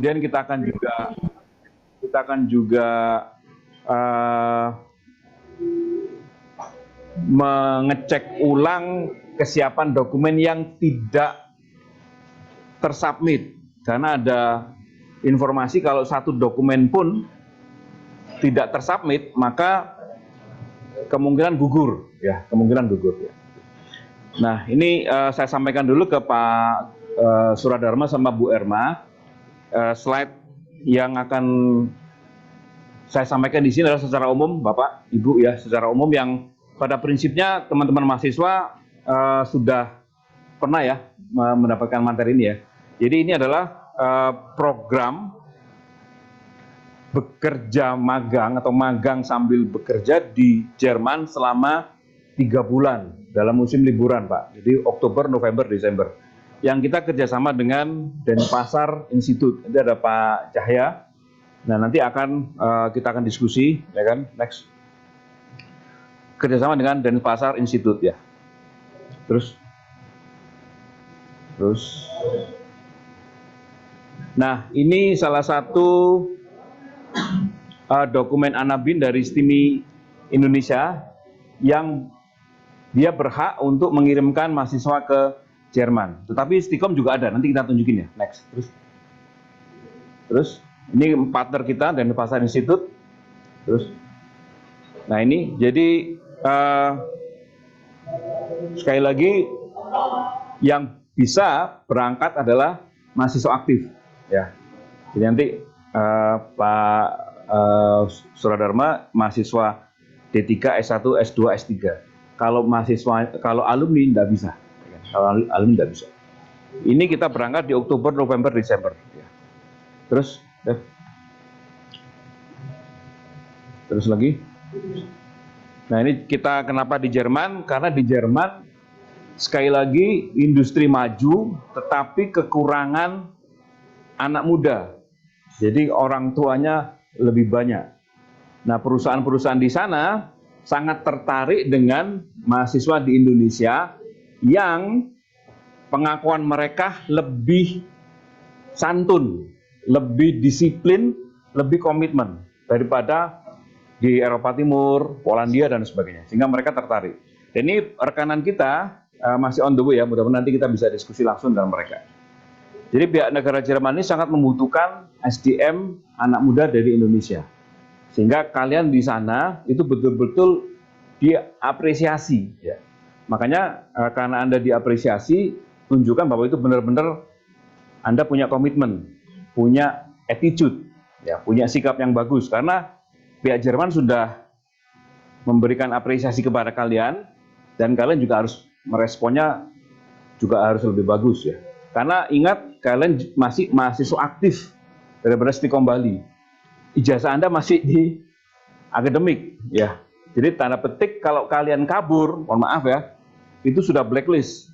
Kemudian kita akan juga mengecek ulang kesiapan dokumen yang tidak tersubmit, karena ada informasi kalau satu dokumen pun tidak tersubmit maka kemungkinan gugur ya, Nah, ini saya sampaikan dulu ke Pak Suradharma sama Bu Erma. Slide yang akan saya sampaikan di sini adalah secara umum, Bapak, Ibu ya, secara umum yang pada prinsipnya teman-teman mahasiswa sudah pernah ya mendapatkan materi ini ya. Jadi ini adalah program bekerja magang atau magang sambil bekerja di Jerman selama 3 bulan dalam musim liburan, Pak. Jadi Oktober, November, Desember. Yang kita kerjasama dengan Denpasar Institute. Ini ada Pak Cahya. Nah, nanti kita akan diskusi, ya kan? Next. Kerjasama dengan Denpasar Institute ya. Terus. Nah, ini salah satu dokumen Anabin dari STIMI Indonesia yang dia berhak untuk mengirimkan mahasiswa ke Jerman. Tetapi Stikom juga ada, nanti kita tunjukin ya. Next. Terus ini partner kita dan Denpasar Institute. Terus, nah ini jadi sekali lagi yang bisa berangkat adalah mahasiswa aktif, ya. Jadi nanti Pak Suradharma mahasiswa D3, S1, S2, S3. Kalau alumni tidak bisa. Kalau alumni tidak bisa. Ini kita berangkat di Oktober, November, Desember. Ya. Terus lagi. Nah, ini kita kenapa di Jerman? Karena di Jerman sekali lagi industri maju, tetapi kekurangan anak muda. Jadi orang tuanya lebih banyak. Nah, perusahaan-perusahaan di sana sangat tertarik dengan mahasiswa di Indonesia yang pengakuan mereka lebih santun, lebih disiplin, lebih komitmen daripada di Eropa Timur, Polandia dan sebagainya. Sehingga mereka tertarik. Dan ini rekanan kita masih on the way ya, mudah-mudahan nanti kita bisa diskusi langsung dengan mereka. Jadi pihak negara Jerman ini sangat membutuhkan SDM anak muda dari Indonesia. Sehingga kalian di sana itu betul-betul diapresiasi ya. Makanya karena Anda diapresiasi, tunjukkan bahwa itu benar-benar Anda punya komitmen, punya attitude, ya, punya sikap yang bagus. Karena pihak Jerman sudah memberikan apresiasi kepada kalian, dan kalian juga harus meresponnya juga harus lebih bagus ya. Karena ingat, kalian masih mahasiswa aktif daripada Stikom Bali. Ijazah Anda masih di akademik ya. Jadi tanda petik kalau kalian kabur, mohon maaf ya, itu sudah blacklist.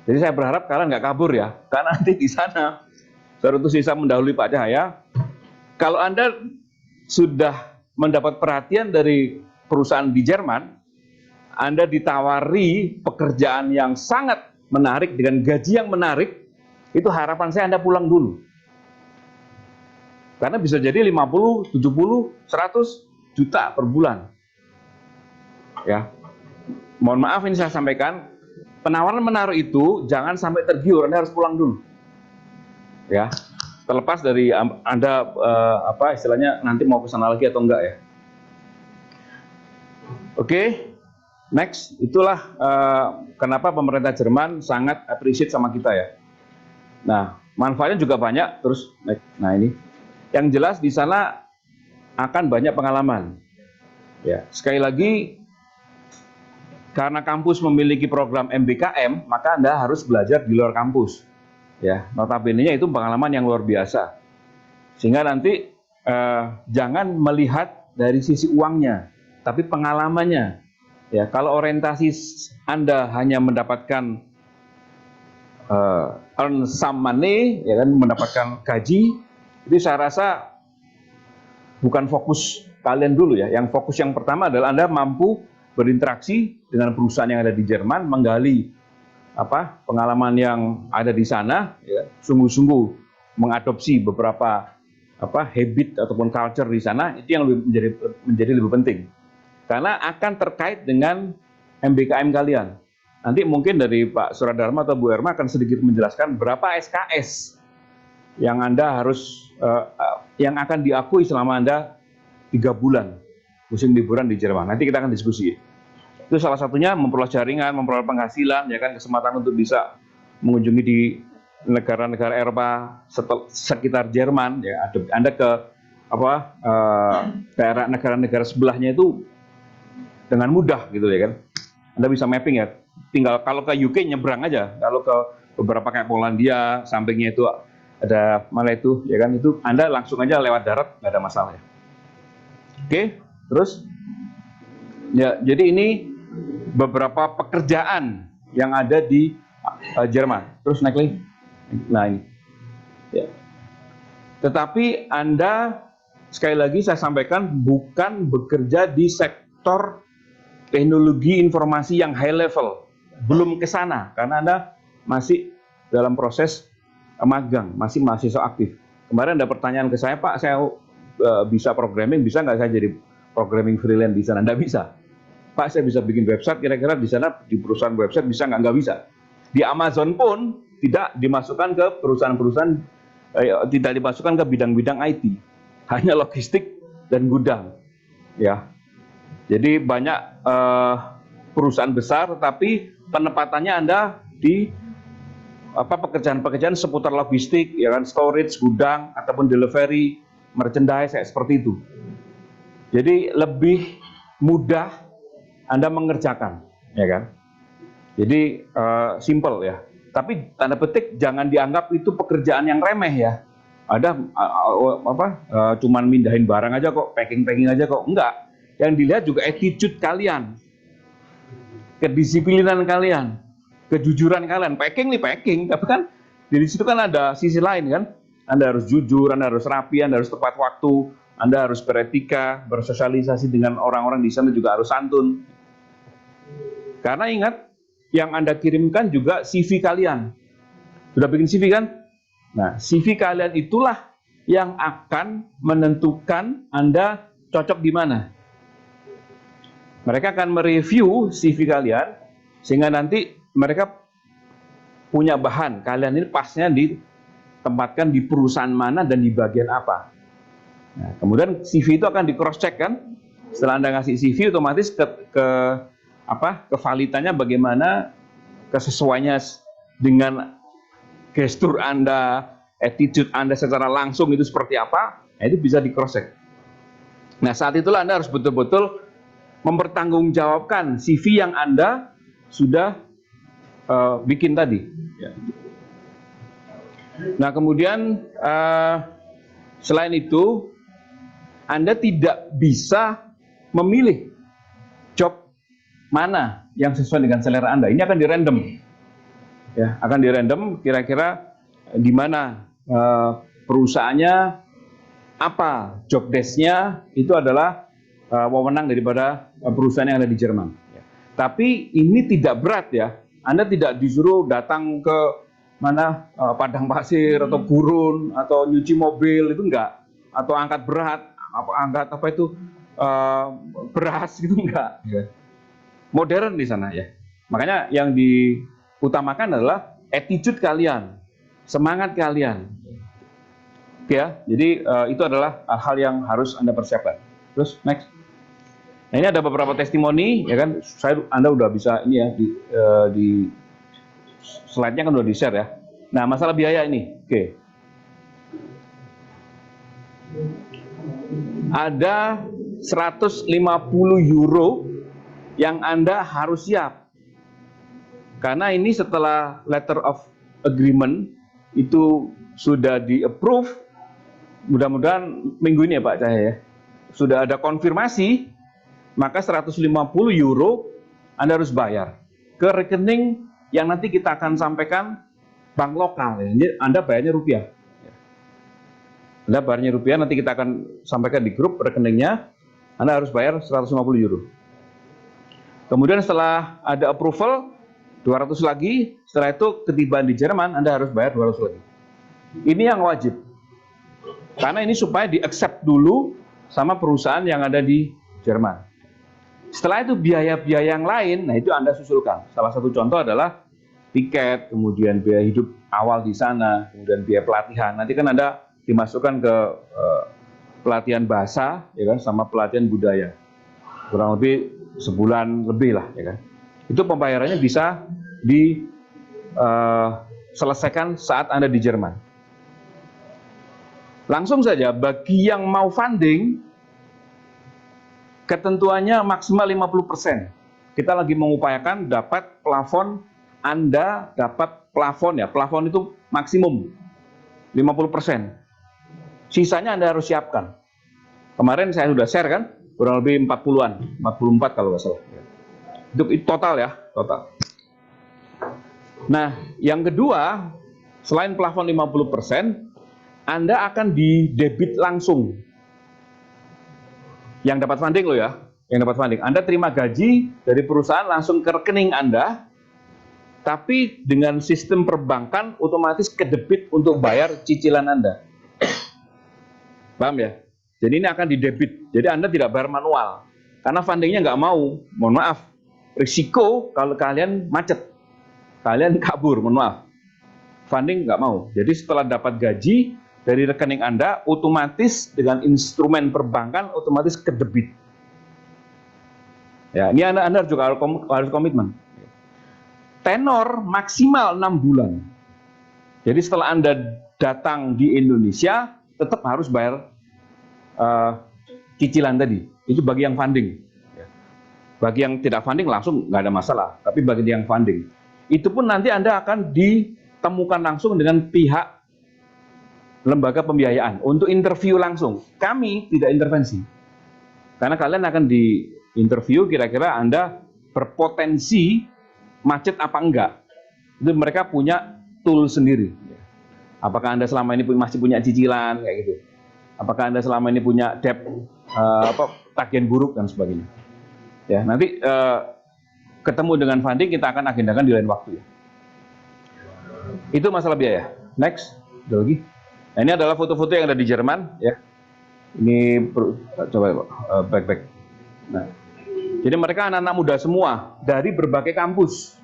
Jadi saya berharap kalian nggak kabur ya, karena nanti di sana, suatu sisa mendahului Pak Cahaya, kalau Anda sudah mendapat perhatian dari perusahaan di Jerman, Anda ditawari pekerjaan yang sangat menarik dengan gaji yang menarik, itu harapan saya Anda pulang dulu. Karena bisa jadi 50, 70, 100 juta per bulan. Ya. Mohon maaf ini saya sampaikan, penawaran menaruh itu jangan sampai tergiur, Anda harus pulang dulu. Ya. Terlepas dari Anda istilahnya nanti mau ke sana lagi atau enggak ya. Oke. Next, itulah kenapa pemerintah Jerman sangat appreciate sama kita ya. Nah, manfaatnya juga banyak. Terus, nah ini, yang jelas di sana akan banyak pengalaman. Ya, sekali lagi, karena kampus memiliki program MBKM, maka Anda harus belajar di luar kampus. Ya, notabene-nya itu pengalaman yang luar biasa. Sehingga nanti jangan melihat dari sisi uangnya, tapi pengalamannya. Ya, kalau orientasi Anda hanya mendapatkan earn some money, ya kan, mendapatkan gaji, itu saya rasa bukan fokus kalian dulu ya. Yang fokus yang pertama adalah Anda mampu berinteraksi dengan perusahaan yang ada di Jerman, menggali pengalaman yang ada di sana, ya, sungguh-sungguh mengadopsi beberapa habit ataupun culture di sana, itu yang menjadi lebih penting. Karena akan terkait dengan MBKM kalian. Nanti mungkin dari Pak Suradharma atau Bu Erma akan sedikit menjelaskan berapa SKS yang Anda harus yang akan diakui selama Anda 3 bulan musim liburan di Jerman. Nanti kita akan diskusi. Itu salah satunya memperluas jaringan, memperoleh penghasilan, ya kan, kesempatan untuk bisa mengunjungi di negara-negara Eropa sekitar Jerman, ya. Anda ke daerah negara-negara sebelahnya itu dengan mudah gitu, ya kan. Anda bisa mapping, ya. Tinggal kalau ke UK nyebrang aja. Kalau ke beberapa kayak Polandia, sampingnya itu ada mana itu, ya kan, itu Anda langsung aja lewat darat, nggak ada masalah, ya. Oke, terus ya, jadi ini beberapa pekerjaan yang ada di Jerman. Terus naik lagi. Nah ini, ya. Tetapi Anda, sekali lagi saya sampaikan, bukan bekerja di sektor teknologi informasi yang high level, belum ke sana, karena Anda masih dalam proses magang, masih mahasiswa aktif. Kemarin ada pertanyaan ke saya, Pak, saya bisa programming, bisa nggak saya jadi programming freelance di sana? Nggak bisa. Pak, saya bisa bikin website, kira-kira di sana di perusahaan website bisa nggak? Nggak bisa. Di Amazon pun tidak dimasukkan ke perusahaan-perusahaan, tidak dimasukkan ke bidang-bidang IT, hanya logistik dan gudang, ya. Jadi banyak perusahaan besar, tetapi penempatannya Anda di pekerjaan-pekerjaan seputar logistik, ya kan, storage, gudang, ataupun delivery, merchandise, seperti itu. Jadi lebih mudah Anda mengerjakan, ya kan. Jadi simple, ya. Tapi tanda petik jangan dianggap itu pekerjaan yang remeh, ya. Ada cuman mindahin barang aja kok, packing aja kok. Enggak. Yang dilihat juga attitude kalian, kedisiplinan kalian, kejujuran kalian. Packing nih packing, tapi kan di situ kan ada sisi lain, kan. Anda harus jujur, Anda harus rapi, Anda harus tepat waktu, Anda harus beretika, bersosialisasi dengan orang-orang di sana juga harus santun. Karena ingat, yang Anda kirimkan juga CV kalian. Sudah bikin CV kan? Nah, CV kalian itulah yang akan menentukan Anda cocok di mana. Mereka akan mereview CV kalian, sehingga nanti mereka punya bahan. Kalian ini pasnya ditempatkan di perusahaan mana dan di bagian apa. Nah, kemudian CV itu akan di cross check, kan? Setelah Anda ngasih CV, otomatis kevalitannya bagaimana, kesesuaiannya dengan gestur Anda, attitude Anda secara langsung itu seperti apa, nah, itu bisa di cross check. Nah, saat itulah Anda harus betul-betul mempertanggungjawabkan CV yang Anda sudah bikin tadi. Nah, kemudian selain itu, Anda tidak bisa memilih job mana yang sesuai dengan selera Anda. Ini akan di-random. Ya, akan di-random kira-kira di mana perusahaannya, apa job desk-nya, itu adalah wewenang daripada perusahaan yang ada di Jerman. Ya. Tapi ini tidak berat, ya. Anda tidak disuruh datang ke mana padang pasir atau gurun atau nyuci mobil, itu enggak. Atau angkat berat, angkat beras, gitu enggak. Ya. Modern di sana, ya. Makanya yang diutamakan adalah attitude kalian, semangat kalian. Ya, jadi itu adalah hal yang harus Anda persiapkan. Terus next. Nah, ini ada beberapa testimoni, ya kan. Anda udah bisa ini, ya, di slide-nya kan udah di-share, ya. Nah, masalah biaya ini. Oke. Ada 150 euro yang Anda harus siap. Karena ini setelah letter of agreement itu sudah di-approve, mudah-mudahan minggu ini, ya Pak Cahaya, ya, sudah ada konfirmasi, maka 150 euro Anda harus bayar ke rekening yang nanti kita akan sampaikan, bank lokal. Ya. Anda bayarnya rupiah. Anda bayarnya rupiah, nanti kita akan sampaikan di grup rekeningnya, Anda harus bayar 150 euro. Kemudian setelah ada approval, 200 lagi, setelah itu ketibaan di Jerman, Anda harus bayar 200 lagi. Ini yang wajib. Karena ini supaya di-accept dulu sama perusahaan yang ada di Jerman. Setelah itu biaya-biaya yang lain, nah itu Anda susulkan. Salah satu contoh adalah tiket, kemudian biaya hidup awal di sana, kemudian biaya pelatihan. Nanti kan Anda dimasukkan ke pelatihan bahasa, ya kan, sama pelatihan budaya. Kurang lebih sebulan lebih lah, ya kan. Itu pembayarannya bisa diselesaikan saat Anda di Jerman. Langsung saja, bagi yang mau funding, ketentuannya maksimal 50%. Kita lagi mengupayakan dapat plafon, Anda dapat plafon ya, plafon itu maksimum 50%. Sisanya Anda harus siapkan. Kemarin saya sudah share kan, kurang lebih 40-an, 44 kalau nggak salah. Itu total ya, total. Nah, yang kedua, selain plafon 50%, Anda akan didebit langsung. Yang dapat funding loh ya, yang dapat funding. Anda terima gaji dari perusahaan langsung ke rekening Anda, tapi dengan sistem perbankan otomatis kedebit untuk bayar cicilan Anda. Paham ya? Jadi ini akan didebit, jadi Anda tidak bayar manual. Karena fundingnya nggak mau, mohon maaf. Risiko kalau kalian macet, kalian kabur, mohon maaf. Funding nggak mau. Jadi setelah dapat gaji dari rekening Anda, otomatis dengan instrumen perbankan otomatis kedebit. Ya, ini Anda juga harus komitmen. Tenor maksimal 6 bulan. Jadi setelah Anda datang di Indonesia, tetap harus bayar cicilan tadi. Itu bagi yang funding. Bagi yang tidak funding langsung nggak ada masalah. Tapi bagi yang funding, itu pun nanti Anda akan ditemukan langsung dengan pihak lembaga pembiayaan untuk interview langsung. Kami tidak intervensi. Karena kalian akan diinterview kira-kira Anda berpotensi macet apa enggak. Itu mereka punya tool sendiri. Apakah Anda selama ini masih punya cicilan kayak gitu. Apakah Anda selama ini punya debt tagihan buruk dan sebagainya. Ya, nanti ketemu dengan funding kita akan agendakan di lain waktu ya. Itu masalah biaya. Next, ada lagi. Nah, ini adalah foto-foto yang ada di Jerman ya. Ini coba back. Nah, jadi mereka anak-anak muda semua dari berbagai kampus.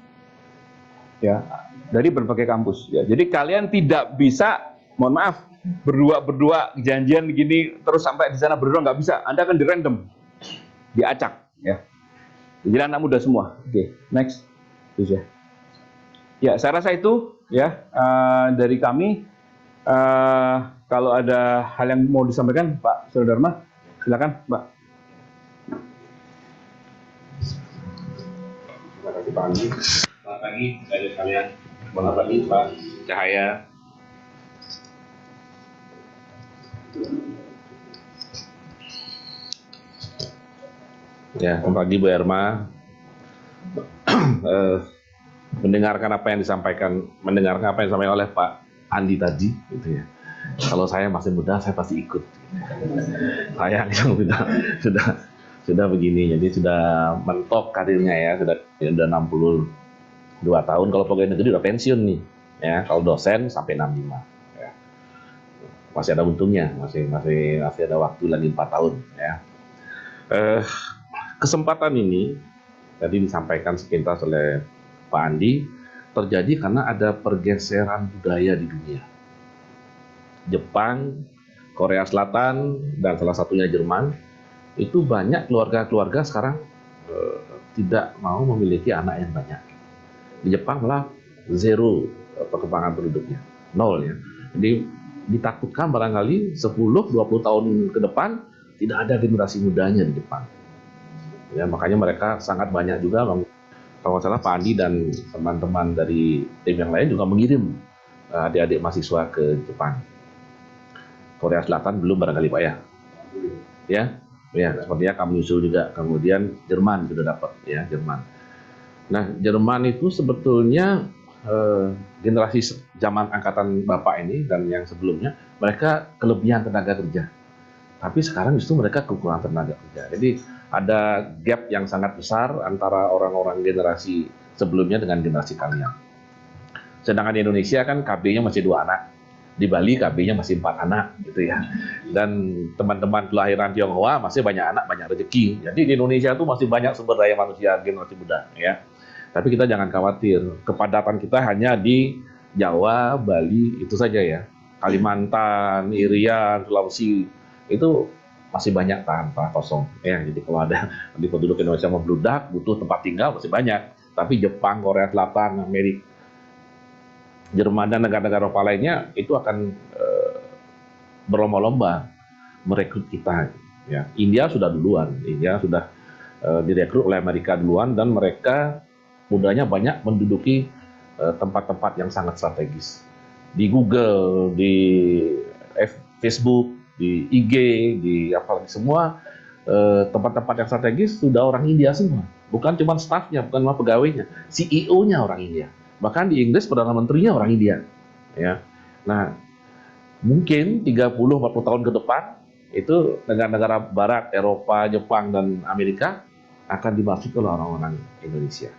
Ya, dari berbagai kampus ya. Jadi kalian tidak bisa, mohon maaf, berdua janjian begini terus sampai di sana berdua, nggak bisa. Anda akan di random, diacak ya. Jadi anak muda semua. Oke, next. Itu ya. Ya, saya rasa itu ya dari kami. Kalau ada hal yang mau disampaikan, Pak Sudharma, silakan, Pak. Terima kasih Pak Andi. Selamat pagi dari kalian. Selamat pagi Pak Cahaya. Ya, selamat pagi Bu Erma. Mendengarkan apa yang disampaikan oleh Pak Andi tadi, gitu ya. Kalau saya masih muda, saya pasti ikut. Saya yang sudah begini, jadi sudah mentok karirnya ya, sudah 62 tahun. Kalau pegawai negeri udah pensiun nih, ya. Kalau dosen sampai 65, ya. Masih ada untungnya, masih ada waktu lagi 4 tahun, ya. Kesempatan ini tadi disampaikan sekilas oleh Pak Andi, terjadi karena ada pergeseran budaya di dunia. Jepang, Korea Selatan, dan salah satunya Jerman, itu banyak keluarga-keluarga sekarang tidak mau memiliki anak yang banyak. Di Jepang malah zero perkembangan penduduknya, 0 ya. Jadi ditakutkan barangkali 10-20 tahun ke depan tidak ada generasi mudanya di Jepang. Ya, makanya mereka sangat banyak juga. Kalau nggak salah Pak Andi dan teman-teman dari tim yang lain juga mengirim adik-adik mahasiswa ke Jepang. Korea Selatan belum barangkali Pak ya. Ya, sepertinya kami usul juga. Kemudian Jerman sudah dapat ya, Jerman. Nah, Jerman itu sebetulnya generasi zaman angkatan Bapak ini dan yang sebelumnya, mereka kelebihan tenaga kerja. Tapi sekarang justru mereka kekurangan tenaga kerja. Jadi ada gap yang sangat besar antara orang-orang generasi sebelumnya dengan generasi kalian. Sedangkan di Indonesia kan KB-nya masih 2 anak. Di Bali KB-nya masih 4 anak gitu ya. Dan teman-teman kelahiran Tionghoa masih banyak anak, banyak rezeki. Jadi di Indonesia tuh masih banyak sumber daya manusia generasi muda ya. Tapi kita jangan khawatir, kepadatan kita hanya di Jawa, Bali itu saja ya. Kalimantan, Irian, Sulawesi itu masih banyak tanah kosong ya. Jadi kalau ada di penduduk Indonesia membludak, butuh tempat tinggal masih banyak. Tapi Jepang, Korea Selatan, Amerika, Jerman dan negara-negara Eropa lainnya itu akan berlomba-lomba merekrut kita. Ya, India sudah duluan, India sudah direkrut oleh Amerika duluan dan mereka mudanya banyak menduduki tempat-tempat yang sangat strategis di Google, di Facebook, di IG, di apa semua tempat-tempat yang strategis sudah orang India semua. Bukan cuma stafnya, bukan cuma pegawainya, CEO-nya orang India. Bahkan di Inggris Perdana Menterinya orang India. Ya. Nah, mungkin 30-40 tahun ke depan itu negara-negara Barat, Eropa, Jepang, dan Amerika akan dimasuki oleh orang-orang Indonesia.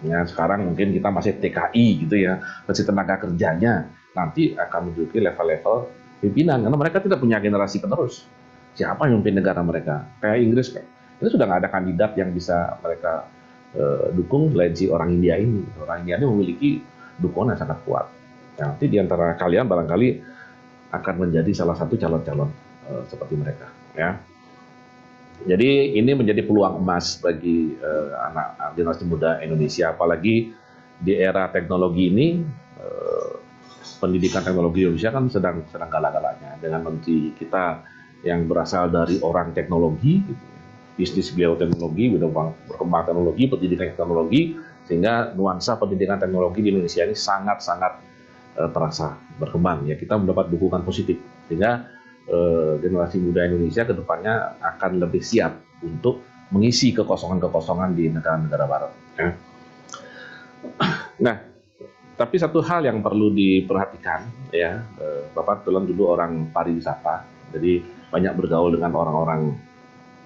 Ya, sekarang mungkin kita masih TKI gitu ya, masih tenaga kerjanya. Nanti akan menduduki level-level pimpinan karena mereka tidak punya generasi penerus. Siapa yang memimpin negara mereka? Kayak Inggris kan. Itu sudah nggak ada kandidat yang bisa mereka dukung selain si orang India ini. Orang India ini memiliki dukungan yang sangat kuat. Nah, nanti di antara kalian barangkali akan menjadi salah satu calon-calon seperti mereka. Ya. Jadi ini menjadi peluang emas bagi anak generasi muda Indonesia, apalagi di era teknologi ini. Pendidikan teknologi Indonesia kan sedang galak-galaknya dengan menteri kita yang berasal dari orang teknologi. Gitu. Bisnis beliau teknologi, berkembang teknologi, pendidikan teknologi, sehingga nuansa pendidikan teknologi di Indonesia ini sangat-sangat terasa berkembang. Ya, kita mendapat dukungan positif, sehingga generasi muda Indonesia ke depannya akan lebih siap untuk mengisi kekosongan-kekosongan di negara-negara Barat. Ya. Nah, tapi satu hal yang perlu diperhatikan, ya, Bapak kebetulan dulu orang pariwisata, jadi banyak bergaul dengan orang-orang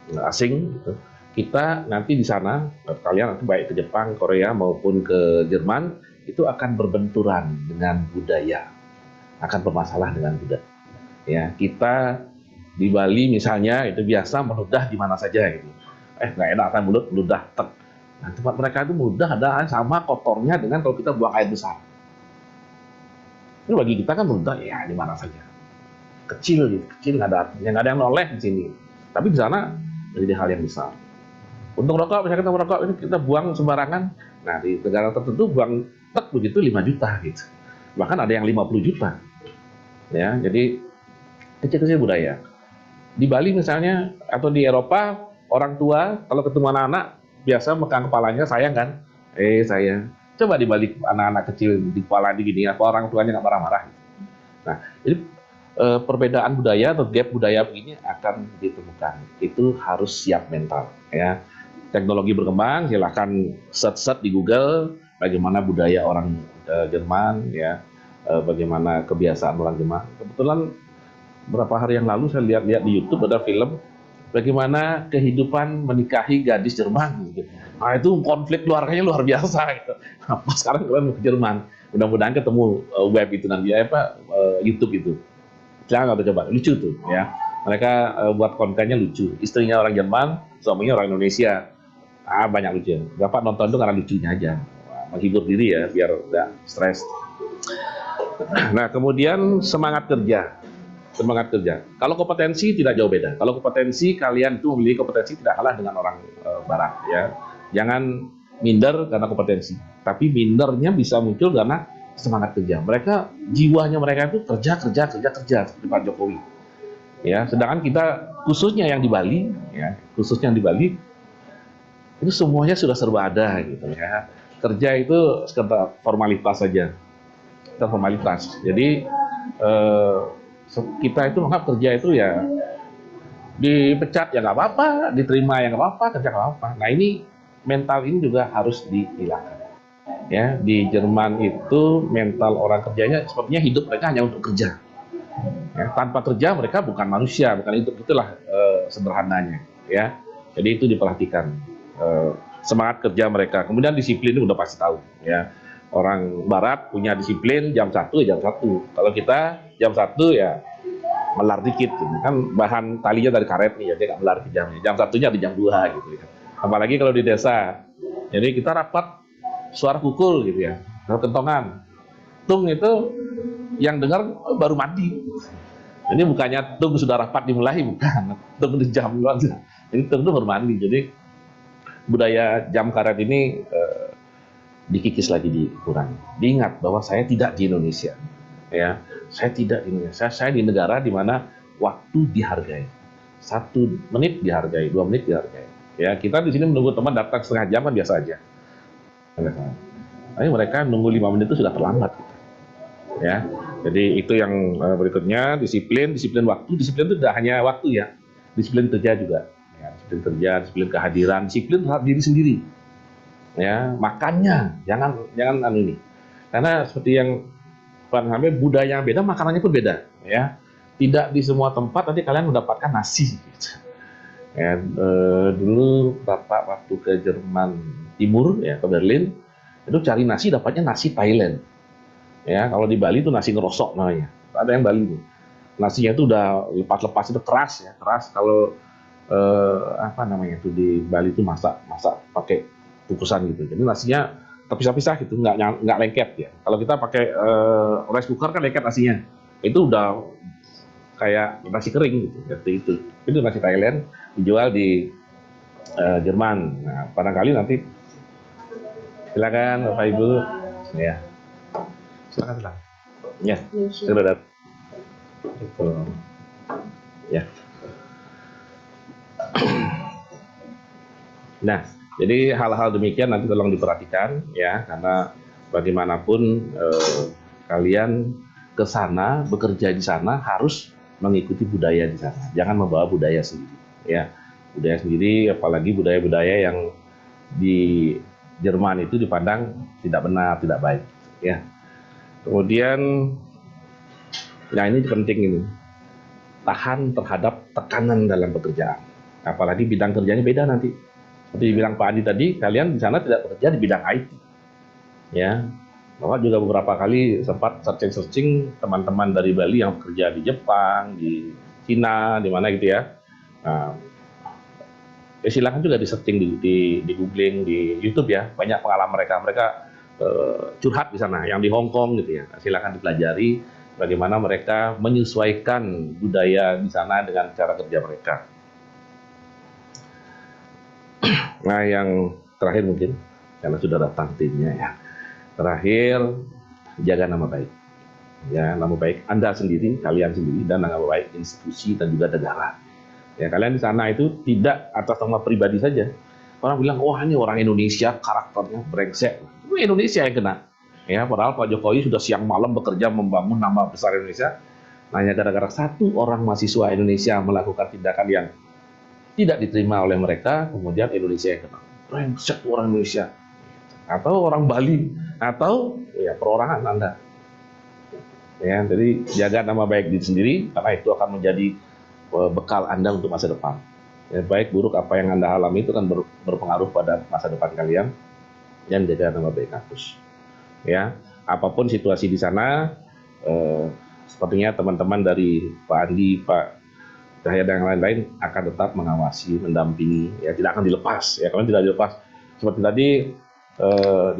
asing, gitu. Kita nanti di sana, kalian nanti baik ke Jepang, Korea maupun ke Jerman, itu akan berbenturan dengan budaya, akan bermasalah dengan budaya. Ya, kita di Bali misalnya itu biasa meludah di mana saja gitu. Nggak enak kan mulut, meludah tek. Nah, tempat mereka itu meludah ada sama kotornya dengan kalau kita buang air besar. Ini bagi kita kan meludah ya di mana saja. Kecil gitu, kecil nggak ada artinya, nggak ada yang noleh di sini. Tapi di sana jadi hal yang besar. Untuk rokok, misalnya kita merokok ini kita buang sembarangan. Nah, di negara tertentu buang tek begitu 5 juta gitu. Bahkan ada yang 50 juta. Ya, jadi kecil-kecil budaya. Di Bali misalnya atau di Eropa, orang tua kalau ketemu anak-anak biasa megang kepalanya, sayang kan? Sayang. Coba dibalik anak-anak kecil di kepala gini, apa orang tuanya nggak marah-marah. Nah, jadi perbedaan budaya atau gap budaya begini akan ditemukan. Itu harus siap mental. Ya, teknologi berkembang, silahkan search di Google bagaimana budaya orang Jerman, ya, bagaimana kebiasaan orang Jerman. Kebetulan beberapa hari yang lalu saya lihat di YouTube ada film bagaimana kehidupan menikahi gadis Jerman. Gitu. Nah, itu konflik keluarganya luar biasa. Gitu. Nah, sekarang kalian ke Jerman, mudah-mudahan ketemu web itu nanti YouTube itu. Jangan coba, lucu tuh ya. Mereka buat kontennya lucu. Istrinya orang Jerman, suaminya orang Indonesia. Banyak lucu. Bapak nonton itu karena lucunya aja. Menghibur diri ya, biar tidak stres. Nah, kemudian semangat kerja. Semangat kerja. Kalau kompetensi tidak jauh beda. Kalau kompetensi kalian itu memiliki kompetensi tidak kalah dengan orang Barat ya. Jangan minder karena kompetensi. Tapi mindernya bisa muncul karena semangat kerja. Mereka jiwanya mereka itu kerja seperti Pak Jokowi. Ya, sedangkan kita khususnya yang di Bali, ya, khususnya yang di Bali itu semuanya sudah serba ada gitu ya. Kerja itu sekedar formalitas saja. Formalitas. Jadi kita itu menganggap kerja itu ya dipecat ya nggak apa-apa, diterima ya nggak apa-apa, kerja nggak apa-apa. Nah, ini mental ini juga harus dihilangkan. Ya, di Jerman itu mental orang kerjanya sepertinya hidup mereka hanya untuk kerja. Ya, tanpa kerja mereka bukan manusia, bukan hidup, itulah sederhananya. Ya, jadi itu diperhatikan semangat kerja mereka. Kemudian disiplin itu udah pasti tahu. Ya, Orang Barat punya disiplin jam 1 ya jam 1. Kalau kita jam 1 ya melar dikit gitu. Kan bahan talinya dari karet nih, jadi nggak melar ke jamnya. Jam 1-nya di jam 2 gitu ya. Apalagi kalau di desa. Jadi kita rapat suara kukul gitu ya, kentongan. Tung itu yang dengar baru mandi. Ini bukannya tung sudah rapat dimulai, bukan. Tung di jam doang. Jadi tung itu baru mandi. Jadi budaya jam karet ini dikikis lagi, dikurangi. Diingat bahwa saya tidak di Indonesia. Ya, saya tidak di Indonesia. Saya di negara di mana waktu dihargai. 1 menit dihargai, 2 menit dihargai. Ya, kita di sini menunggu teman datang setengah jam kan biasa aja. Tapi mereka nunggu 5 menit itu sudah terlambat. Gitu. Ya, jadi itu yang berikutnya, disiplin waktu. Disiplin itu tidak hanya waktu ya, disiplin kerja juga. Ya, disiplin kerja, disiplin kehadiran, disiplin terhadap diri sendiri. Ya, makannya jangan ini. Karena seperti yang Pak Hamid, budaya yang beda, makanannya pun beda. Ya, tidak di semua tempat nanti kalian mendapatkan nasi. Gitu. Ya, dulu Bapak waktu ke Jerman Timur ya, ke Berlin, itu cari nasi dapatnya nasi Thailand. Ya, kalau di Bali itu nasi ngerosok namanya. Ada yang Bali itu. Nasinya itu udah lepas-lepas, itu keras ya, keras. Kalau apa namanya itu di Bali itu masak pakai kukusan gitu. Jadi nasinya terpisah-pisah gitu, nggak lengket ya. Kalau kita pakai rice cooker kan lengket nasinya. Itu udah kayak nasi kering gitu, seperti itu. Itu nasi Thailand dijual di Jerman. Nah, barangkali nanti silakan Bapak Ibu, ya silakan. Ya, sudah. Itu. Ya. Nah, jadi hal-hal demikian nanti tolong diperhatikan ya, karena bagaimanapun kalian ke sana, bekerja di sana harus mengikuti budaya di sana. Jangan membawa budaya sendiri ya. Budaya sendiri, apalagi budaya-budaya yang di Jerman itu dipandang tidak benar, tidak baik ya. Kemudian nah ini penting ini. Tahan terhadap tekanan dalam pekerjaan. Apalagi bidang kerjanya beda nanti. Seperti bilang Pak Andi tadi, kalian di sana tidak bekerja di bidang IT. Ya, Bapak juga beberapa kali sempat searching teman-teman dari Bali yang bekerja di Jepang, di Cina, di mana gitu ya. Nah, silakan juga di searching di googling di YouTube ya, banyak pengalaman mereka curhat di sana, yang di Hong Kong gitu ya. Silakan dipelajari bagaimana mereka menyesuaikan budaya di sana dengan cara kerja mereka. Nah, yang terakhir mungkin, karena sudah datang timnya ya. Terakhir, jaga nama baik. Ya, nama baik Anda sendiri, kalian sendiri, dan nama baik institusi dan juga negara. Ya, kalian di sana itu tidak atas nama pribadi saja. Orang bilang, wah ini orang Indonesia karakternya brengsek. Itu Indonesia yang kena. Ya, padahal Pak Jokowi sudah siang malam bekerja membangun nama besar Indonesia. Hanya gara-gara satu orang mahasiswa Indonesia melakukan tindakan yang tidak diterima oleh mereka, kemudian Indonesia yang kena. Brengsek orang Indonesia. Atau orang Bali, atau ya perorangan Anda. Ya, jadi jaga nama baik diri sendiri, karena itu akan menjadi bekal Anda untuk masa depan. Ya, baik buruk apa yang Anda alami itu kan berpengaruh pada masa depan kalian, dan jaga nama baik kampus. Ya, apapun situasi di sana, sepertinya teman-teman dari Pak Andi, Pak Cahaya dan yang lain-lain akan tetap mengawasi, mendampingi, ya tidak akan dilepas. Ya, kalian tidak dilepas. Seperti tadi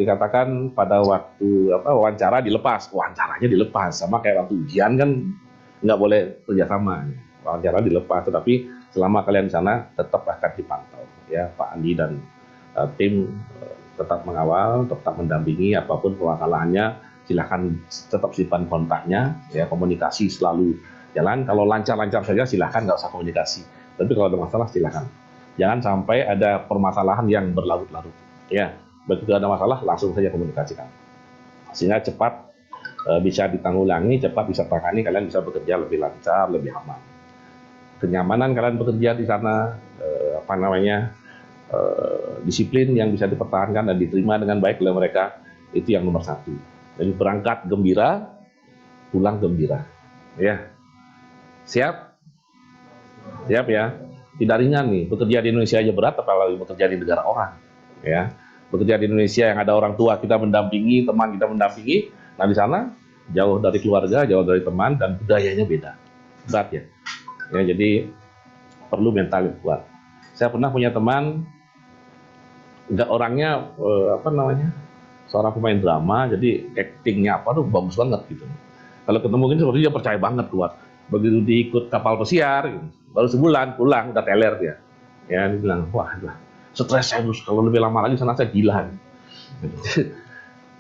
dikatakan pada waktu wawancara dilepas, wawancaranya dilepas, sama kayak waktu ujian kan nggak boleh kerjasama. Wawancara dilepas, tetapi selama kalian di sana tetap akan dipantau. Ya, Pak Andi dan tim tetap mengawal, tetap mendampingi apapun permasalahannya. Silahkan tetap simpan kontaknya, ya komunikasi selalu jalan. Kalau lancar-lancar saja silahkan, nggak usah komunikasi. Tapi kalau ada masalah silahkan. Jangan sampai ada permasalahan yang berlarut-larut. Ya, begitu ada masalah langsung saja komunikasikan. Sehingga cepat bisa ditanggulangi, cepat bisa tangani, kalian bisa bekerja lebih lancar, lebih aman. Kenyamanan kalian bekerja di sana, disiplin yang bisa dipertahankan dan diterima dengan baik oleh mereka, itu yang nomor satu. Jadi berangkat gembira, pulang gembira. Ya, siap? Siap ya. Tidak ringan nih, bekerja di Indonesia aja berat, apalagi bekerja di negara orang. Ya, bekerja di Indonesia yang ada orang tua kita mendampingi, teman kita mendampingi. Nah di sana jauh dari keluarga, jauh dari teman, dan budayanya beda, berat ya. Ya jadi perlu mental yang kuat. Saya pernah punya teman, nggak orangnya apa namanya, seorang pemain drama, jadi actingnya apa tuh bagus banget gitu. Kalau ketemu gini seperti dia percaya banget kuat. Begitu diikut kapal pesiar, gitu, baru sebulan pulang udah teler dia. Ya dia bilang, wah stres saya kalau lebih lama lagi sana saya gila.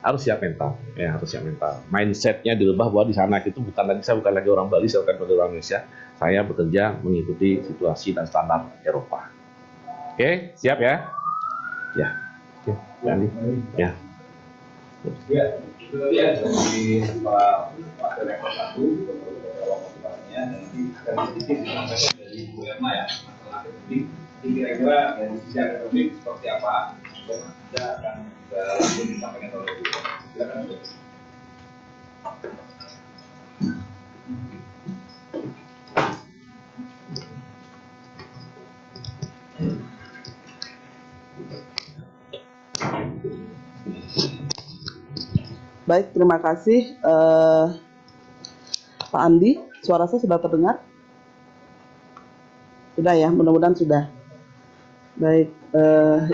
Harus siap mental, ya harus siap mental. Mindsetnya dirubah bahwa di sana itu saya bukan lagi orang Bali, saya bukan orang Indonesia. Saya bekerja mengikuti situasi dan standar Eropa. Oke, siap ya? Ya, oke, Andi. Ya. Ya, itu tadi ya dari Pak Direktur 1 beberapa motivasinya, dan nanti akan sedikit disampaikan dari Bu Erma ya masalah akademik. Jadi kira-kira dari sisi akademik seperti apa? Kita akan langsung disampaikan oleh Bu. Silakan Bu. Baik, terima kasih Pak Andi. Suara saya sudah terdengar? Sudah ya, mudah-mudahan sudah. Baik,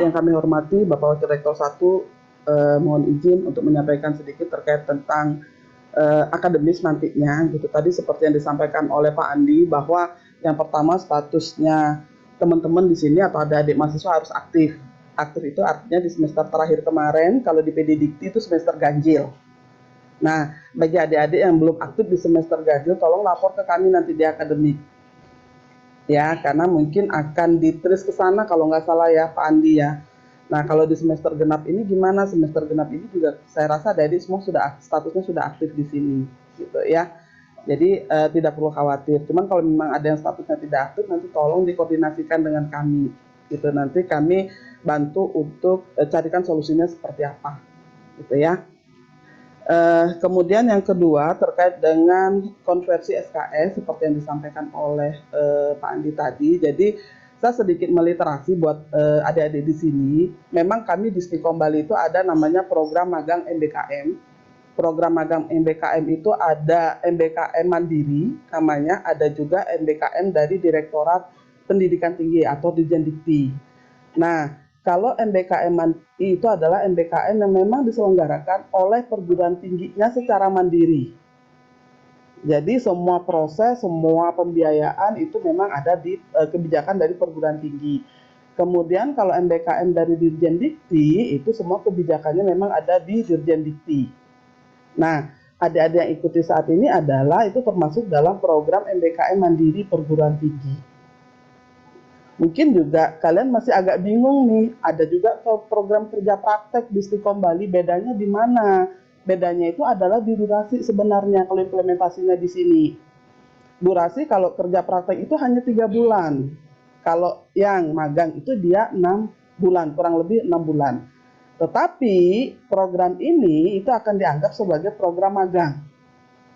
yang kami hormati Bapak Wakil Rektor 1, mohon izin untuk menyampaikan sedikit terkait tentang akademis nantinya. Gitu. Tadi seperti yang disampaikan oleh Pak Andi, bahwa yang pertama statusnya teman-teman di sini atau adik-adik mahasiswa harus aktif. Aktif itu artinya di semester terakhir kemarin, kalau di PD Dikti itu semester ganjil. Nah, bagi adik-adik yang belum aktif di semester ganjil, tolong lapor ke kami nanti di akademik. Ya, karena mungkin akan diterus ke sana kalau nggak salah ya Pak Andi ya. Nah, kalau di semester genap ini gimana? Semester genap ini juga saya rasa adik-adik semua statusnya sudah aktif di sini, gitu ya. Jadi tidak perlu khawatir. Cuman kalau memang ada yang statusnya tidak aktif, nanti tolong dikoordinasikan dengan kami. Gitu, nanti kami bantu untuk carikan solusinya seperti apa, gitu ya. Kemudian yang kedua terkait dengan konversi SKS seperti yang disampaikan oleh Pak Andi tadi. Jadi saya sedikit meliterasi buat adik-adik di sini. Memang kami di Stikom Bali itu ada namanya program magang MBKM. Program magang MBKM itu ada MBKM Mandiri namanya, ada juga MBKM dari Direktorat Pendidikan Tinggi atau Dirjen Dikti. Nah, kalau MBKM itu adalah MBKM yang memang diselenggarakan oleh perguruan tingginya secara mandiri. Jadi semua proses, semua pembiayaan itu memang ada di kebijakan dari perguruan tinggi. Kemudian kalau MBKM dari Dirjen Dikti, itu semua kebijakannya memang ada di Dirjen Dikti. Nah, adik-adik yang ikuti saat ini adalah itu termasuk dalam program MBKM Mandiri Perguruan Tinggi. Mungkin juga kalian masih agak bingung nih, ada juga program kerja praktek di Stikom Bali, bedanya di mana? Bedanya itu adalah di durasi sebenarnya kalau implementasinya di sini. Durasi kalau kerja praktek itu hanya 3 bulan. Kalau yang magang itu dia 6 bulan, kurang lebih 6 bulan. Tetapi program ini itu akan dianggap sebagai program magang.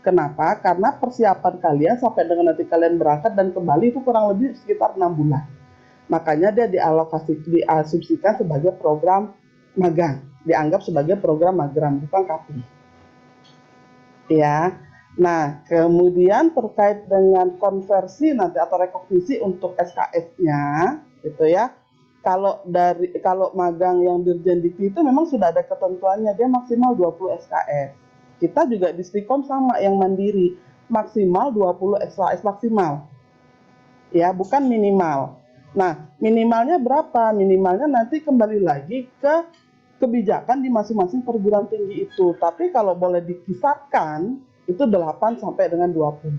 Kenapa? Karena persiapan kalian sampai dengan nanti kalian berangkat dan kembali itu kurang lebih sekitar 6 bulan. Makanya dia diasumsikan sebagai program magang, dianggap sebagai program magang, bukan KAPI. Ya. Nah, kemudian terkait dengan konversi nanti atau rekognisi untuk SKS-nya, gitu ya. Kalau magang yang Dirjen Dikti itu memang sudah ada ketentuannya, dia maksimal 20 SKS. Kita juga di Stikom sama yang mandiri, maksimal 20 SKS maksimal. Ya, bukan minimal. Nah, minimalnya berapa? Minimalnya nanti kembali lagi ke kebijakan di masing-masing perguruan tinggi itu. Tapi kalau boleh dikisarkan, itu 8 sampai dengan 20.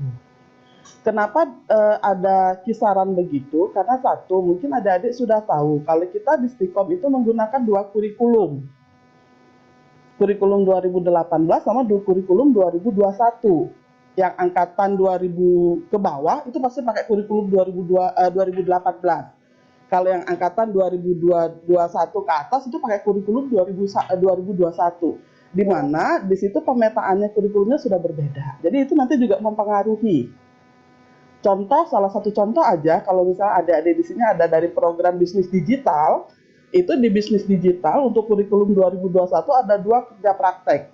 Kenapa ada kisaran begitu? Karena satu, mungkin adik-adik sudah tahu, kalau kita di Stikom itu menggunakan 2 kurikulum. Kurikulum 2018 sama kurikulum 2021. Yang angkatan 2000 ke bawah itu pasti pakai kurikulum 2018. Kalau yang angkatan 2021 ke atas itu pakai kurikulum 2021. Di mana di situ pemetaannya kurikulumnya sudah berbeda. Jadi itu nanti juga mempengaruhi. Contoh, salah satu contoh aja, kalau misalnya adik-adik di sini ada dari program bisnis digital, itu di bisnis digital untuk kurikulum 2021 ada 2 kerja praktek.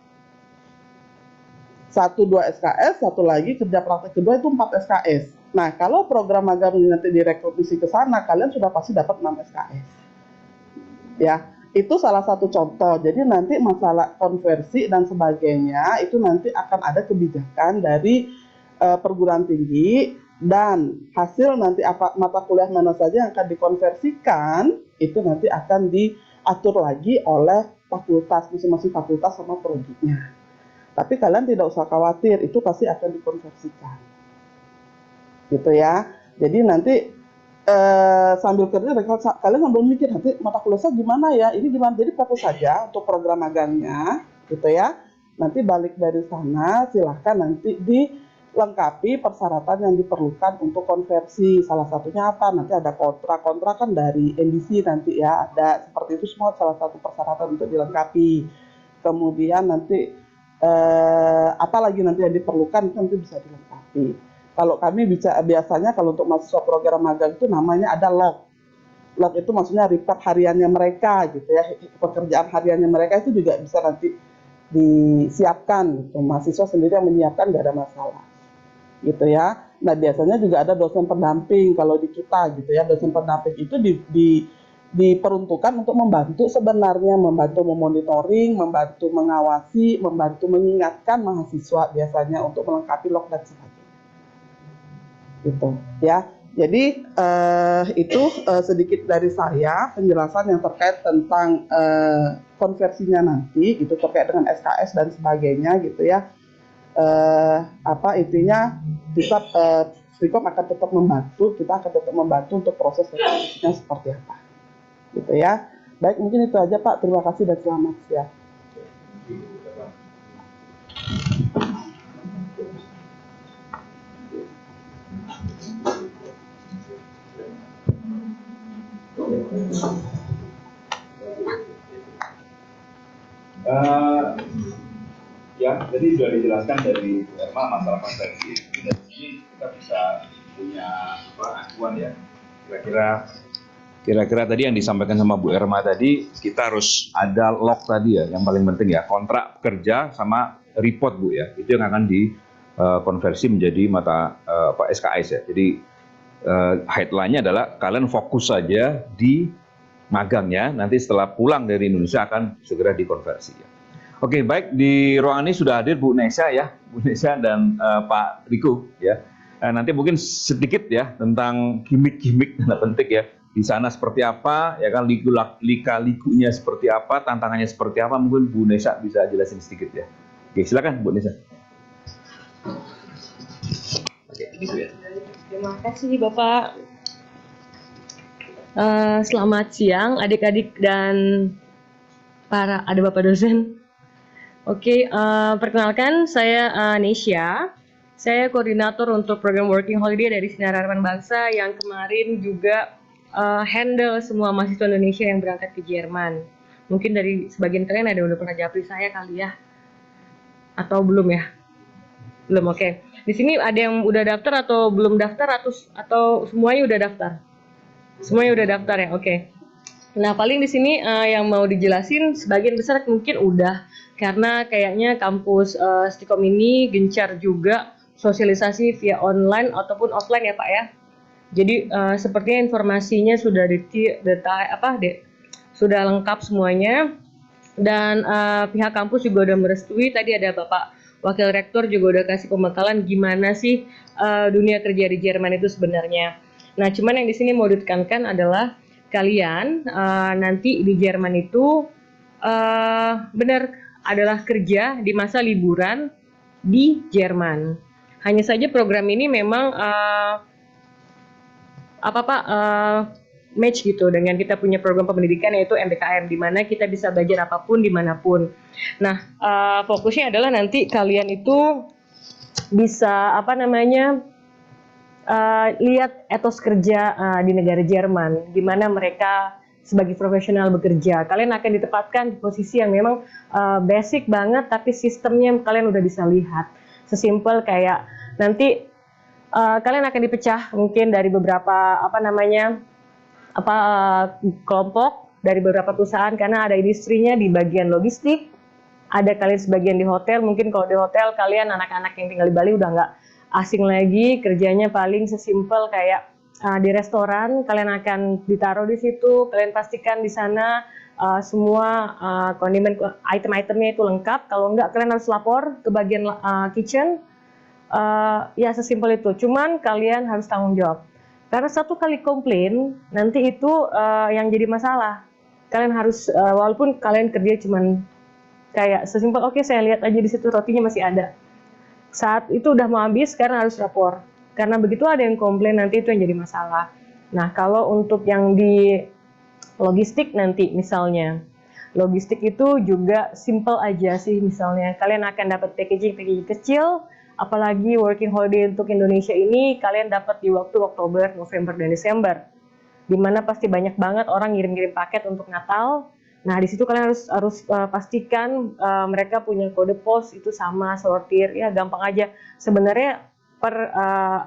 1 2 SKS, satu lagi kerja praktek kedua itu 4 SKS. Nah, kalau program magang nanti direkrutisi ke sana, kalian sudah pasti dapat 6 SKS. Ya, itu salah satu contoh. Jadi nanti masalah konversi dan sebagainya itu nanti akan ada kebijakan dari perguruan tinggi, dan hasil nanti apa mata kuliah mana saja yang akan dikonversikan itu nanti akan diatur lagi oleh fakultas, masing-masing fakultas sama prodinya. Tapi kalian tidak usah khawatir, itu pasti akan dikonversikan. Gitu ya. Jadi nanti sambil kerja kalian sambil mikir nanti mata kuliahnya gimana ya, ini gimana. Jadi fokus saja untuk program magangnya, gitu ya. Nanti balik dari sana silahkan nanti dilengkapi persyaratan yang diperlukan untuk konversi. Salah satunya apa? Nanti ada kontrak kan dari NDC nanti ya, ada seperti itu semua salah satu persyaratan untuk dilengkapi. Kemudian nanti apalagi nanti yang diperlukan itu nanti bisa dilengkapi. Kalau kami biasanya kalau untuk mahasiswa program magang itu namanya ada log. Log itu maksudnya report hariannya mereka gitu ya. Pekerjaan hariannya mereka itu juga bisa nanti disiapkan gitu. Mahasiswa sendiri yang menyiapkan nggak ada masalah. Gitu ya. Nah, biasanya juga ada dosen pendamping kalau di kita gitu ya. Dosen pendamping itu diperuntukkan untuk membantu sebenarnya, membantu memonitoring, membantu mengawasi, membantu mengingatkan mahasiswa biasanya untuk melengkapi log dan sebagainya. Gitu ya. Jadi itu sedikit dari saya penjelasan yang terkait tentang konversinya nanti gitu, terkait dengan SKS dan sebagainya gitu ya. Intinya kita Frikom akan tetap membantu, kita akan tetap membantu untuk proses konversinya seperti apa. Gitu ya. Baik, mungkin itu aja Pak. Terima kasih dan selamat siang. Ya, jadi sudah dijelaskan dari Bu Erma masalah konversi. Dari sini kita bisa punya acuan ya. Kira-kira tadi yang disampaikan sama Bu Erma tadi, kita harus ada log tadi ya, yang paling penting ya, kontrak kerja sama report Bu ya, itu yang akan dikonversi menjadi mata SKS ya. Jadi headline-nya adalah kalian fokus saja di magangnya, nanti setelah pulang dari Indonesia akan segera dikonversi ya. Oke, baik, di ruangan ini sudah hadir Bu Nesya ya, Bu Nesya dan Pak Riko ya. Nanti mungkin sedikit ya tentang gimmick-gimmick tanda petik ya. Di sana seperti apa, ya kan, lika-likunya seperti apa, tantangannya seperti apa, mungkin Bu Nesya bisa jelasin sedikit ya. Oke, silakan Bu Nesya. Oke, gitu ya. Terima kasih Bapak. Selamat siang adik-adik dan ada Bapak dosen. Oke, perkenalkan saya Nesya. Saya koordinator untuk program Working Holiday dari Sinar Harapan Bangsa yang kemarin juga handle semua mahasiswa Indonesia yang berangkat ke Jerman. Mungkin dari sebagian kalian ada yang udah pernah japri saya kali ya, atau belum ya? Belum, oke. Di sini ada yang udah daftar atau belum daftar atau semuanya udah daftar? Semuanya udah daftar ya, oke. Nah, paling di sini yang mau dijelasin sebagian besar mungkin udah, karena kayaknya kampus Stikom ini gencar juga sosialisasi via online ataupun offline ya Pak ya. Jadi sepertinya informasinya sudah sudah lengkap semuanya, dan pihak kampus juga udah merestui. Tadi ada Bapak Wakil Rektor juga udah kasih pembekalan gimana sih dunia kerja di Jerman itu sebenarnya. Nah, cuman yang di sini mau ditekankan adalah kalian nanti di Jerman itu benar adalah kerja di masa liburan di Jerman. Hanya saja program ini memang match gitu dengan kita punya program pendidikan yaitu MBKM, di mana kita bisa belajar apapun dimanapun. Nah, fokusnya adalah nanti kalian itu bisa lihat etos kerja di negara Jerman, di mana mereka sebagai profesional bekerja. Kalian akan ditempatkan di posisi yang memang basic banget, tapi sistemnya kalian udah bisa lihat. Sesimpel kayak nanti kalian akan dipecah mungkin dari beberapa kelompok dari beberapa perusahaan karena ada industrinya di bagian logistik, ada kalian sebagian di hotel. Mungkin kalau di hotel kalian anak-anak yang tinggal di Bali udah nggak asing lagi, kerjanya paling sesimpel kayak di restoran, kalian akan ditaruh di situ, kalian pastikan di sana semua kondimen item-itemnya itu lengkap. Kalau enggak kalian harus lapor ke bagian kitchen. Ya sesimpel itu. Cuman kalian harus tanggung jawab. Karena satu kali komplain nanti itu yang jadi masalah. Kalian harus walaupun kalian kerja cuman kayak sesimpel oke, saya lihat aja di situ rotinya masih ada. Saat itu udah mau habis, sekarang harus lapor. Karena begitu ada yang komplain nanti itu yang jadi masalah. Nah, kalau untuk yang di logistik nanti misalnya, logistik itu juga simple aja sih. Misalnya kalian akan dapat packaging kecil, apalagi working holiday untuk Indonesia ini kalian dapat di waktu Oktober, November, dan Desember, dimana pasti banyak banget orang ngirim-ngirim paket untuk Natal. Nah, di situ kalian harus pastikan mereka punya kode pos itu sama, sortir, ya gampang aja. Sebenarnya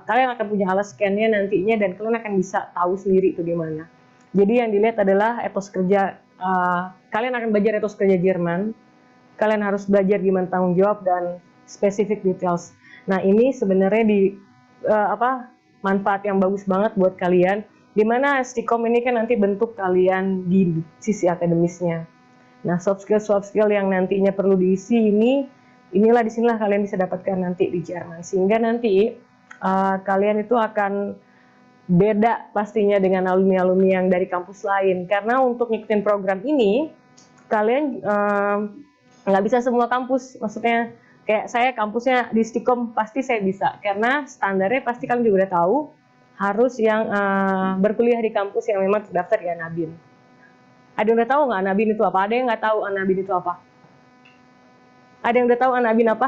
kalian akan punya alat scan-nya nantinya dan kalian akan bisa tahu sendiri itu di mana. Jadi yang dilihat adalah etos kerja. Kalian akan belajar etos kerja Jerman. Kalian harus belajar gimana tanggung jawab dan specific details. Nah, ini sebenarnya manfaat yang bagus banget buat kalian, di mana Stikom ini kan nanti bentuk kalian di sisi akademisnya. Nah, soft skill yang nantinya perlu diisi disinilah kalian bisa dapatkan nanti di Jerman, sehingga nanti kalian itu akan beda pastinya dengan alumni-alumni yang dari kampus lain. Karena untuk ngikutin program ini, kalian nggak bisa semua kampus, maksudnya kayak saya kampusnya di Stikom pasti saya bisa, karena standarnya pasti kalian juga udah tahu, harus yang berkuliah di kampus yang memang terdaftar di Anabin. Ada yang udah tahu nggak Anabin itu apa? Ada yang nggak tahu Anabin itu apa? Ada yang udah tahu Anabin apa?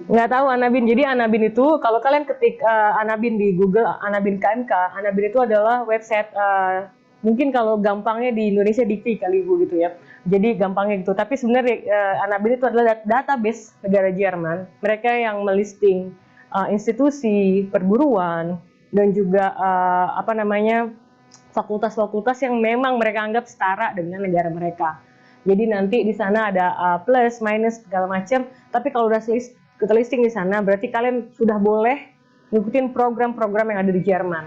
Nggak tahu Anabin. Jadi Anabin itu, kalau kalian ketik Anabin di Google, Anabin KMK, Anabin itu adalah website, mungkin kalau gampangnya di Indonesia Dikti kali Bu gitu ya. Jadi gampangnya gitu. Tapi sebenarnya Anabin itu adalah database negara Jerman. Mereka yang melisting institusi, perguruan, dan juga fakultas-fakultas yang memang mereka anggap setara dengan negara mereka. Jadi nanti di sana ada plus, minus, segala macam. Tapi kalau udah listing di sana, berarti kalian sudah boleh ngikutin program-program yang ada di Jerman.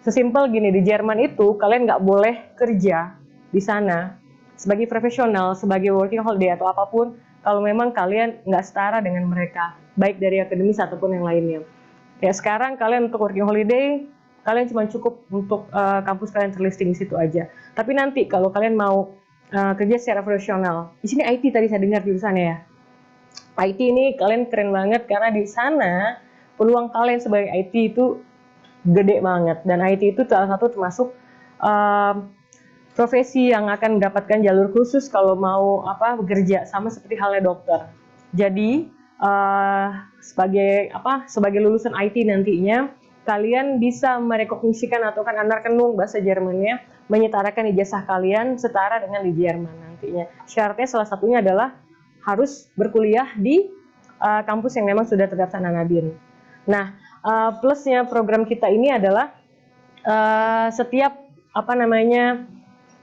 Sesimpel gini, di Jerman itu kalian nggak boleh kerja di sana sebagai profesional, sebagai working holiday atau apapun, kalau memang kalian nggak setara dengan mereka, baik dari akademis ataupun yang lainnya. Ya sekarang kalian untuk working holiday, kalian cuma cukup untuk kampus kalian terlisting di situ aja. Tapi nanti kalau kalian mau kerja secara profesional, di sini IT tadi saya dengar jurusannya ya. IT ini kalian keren banget karena di sana peluang kalian sebagai IT itu gede banget, dan IT itu salah satu termasuk profesi yang akan mendapatkan jalur khusus kalau mau bekerja, sama seperti halnya dokter. Jadi sebagai lulusan IT nantinya kalian bisa merekognisikan atau kan anerkennung bahasa Jermannya, menyetarakan ijazah kalian setara dengan di Jerman nantinya. Syaratnya salah satunya adalah harus berkuliah di kampus yang memang sudah terdaftar Anabin. Nah, plusnya program kita ini adalah setiap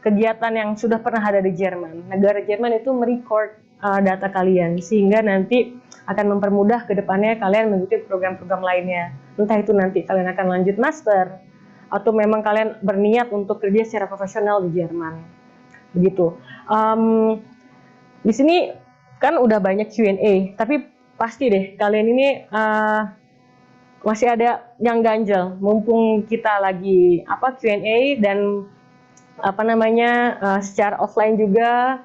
kegiatan yang sudah pernah ada di Jerman, negara Jerman itu merecord data kalian, sehingga nanti akan mempermudah ke depannya kalian mengikuti program-program lainnya. Entah itu nanti kalian akan lanjut master, atau memang kalian berniat untuk kerja secara profesional di Jerman. Begitu. Di sini kan udah banyak Q&A, tapi pasti deh kalian ini masih ada yang ganjel. Mumpung kita lagi Q&A dan secara offline juga,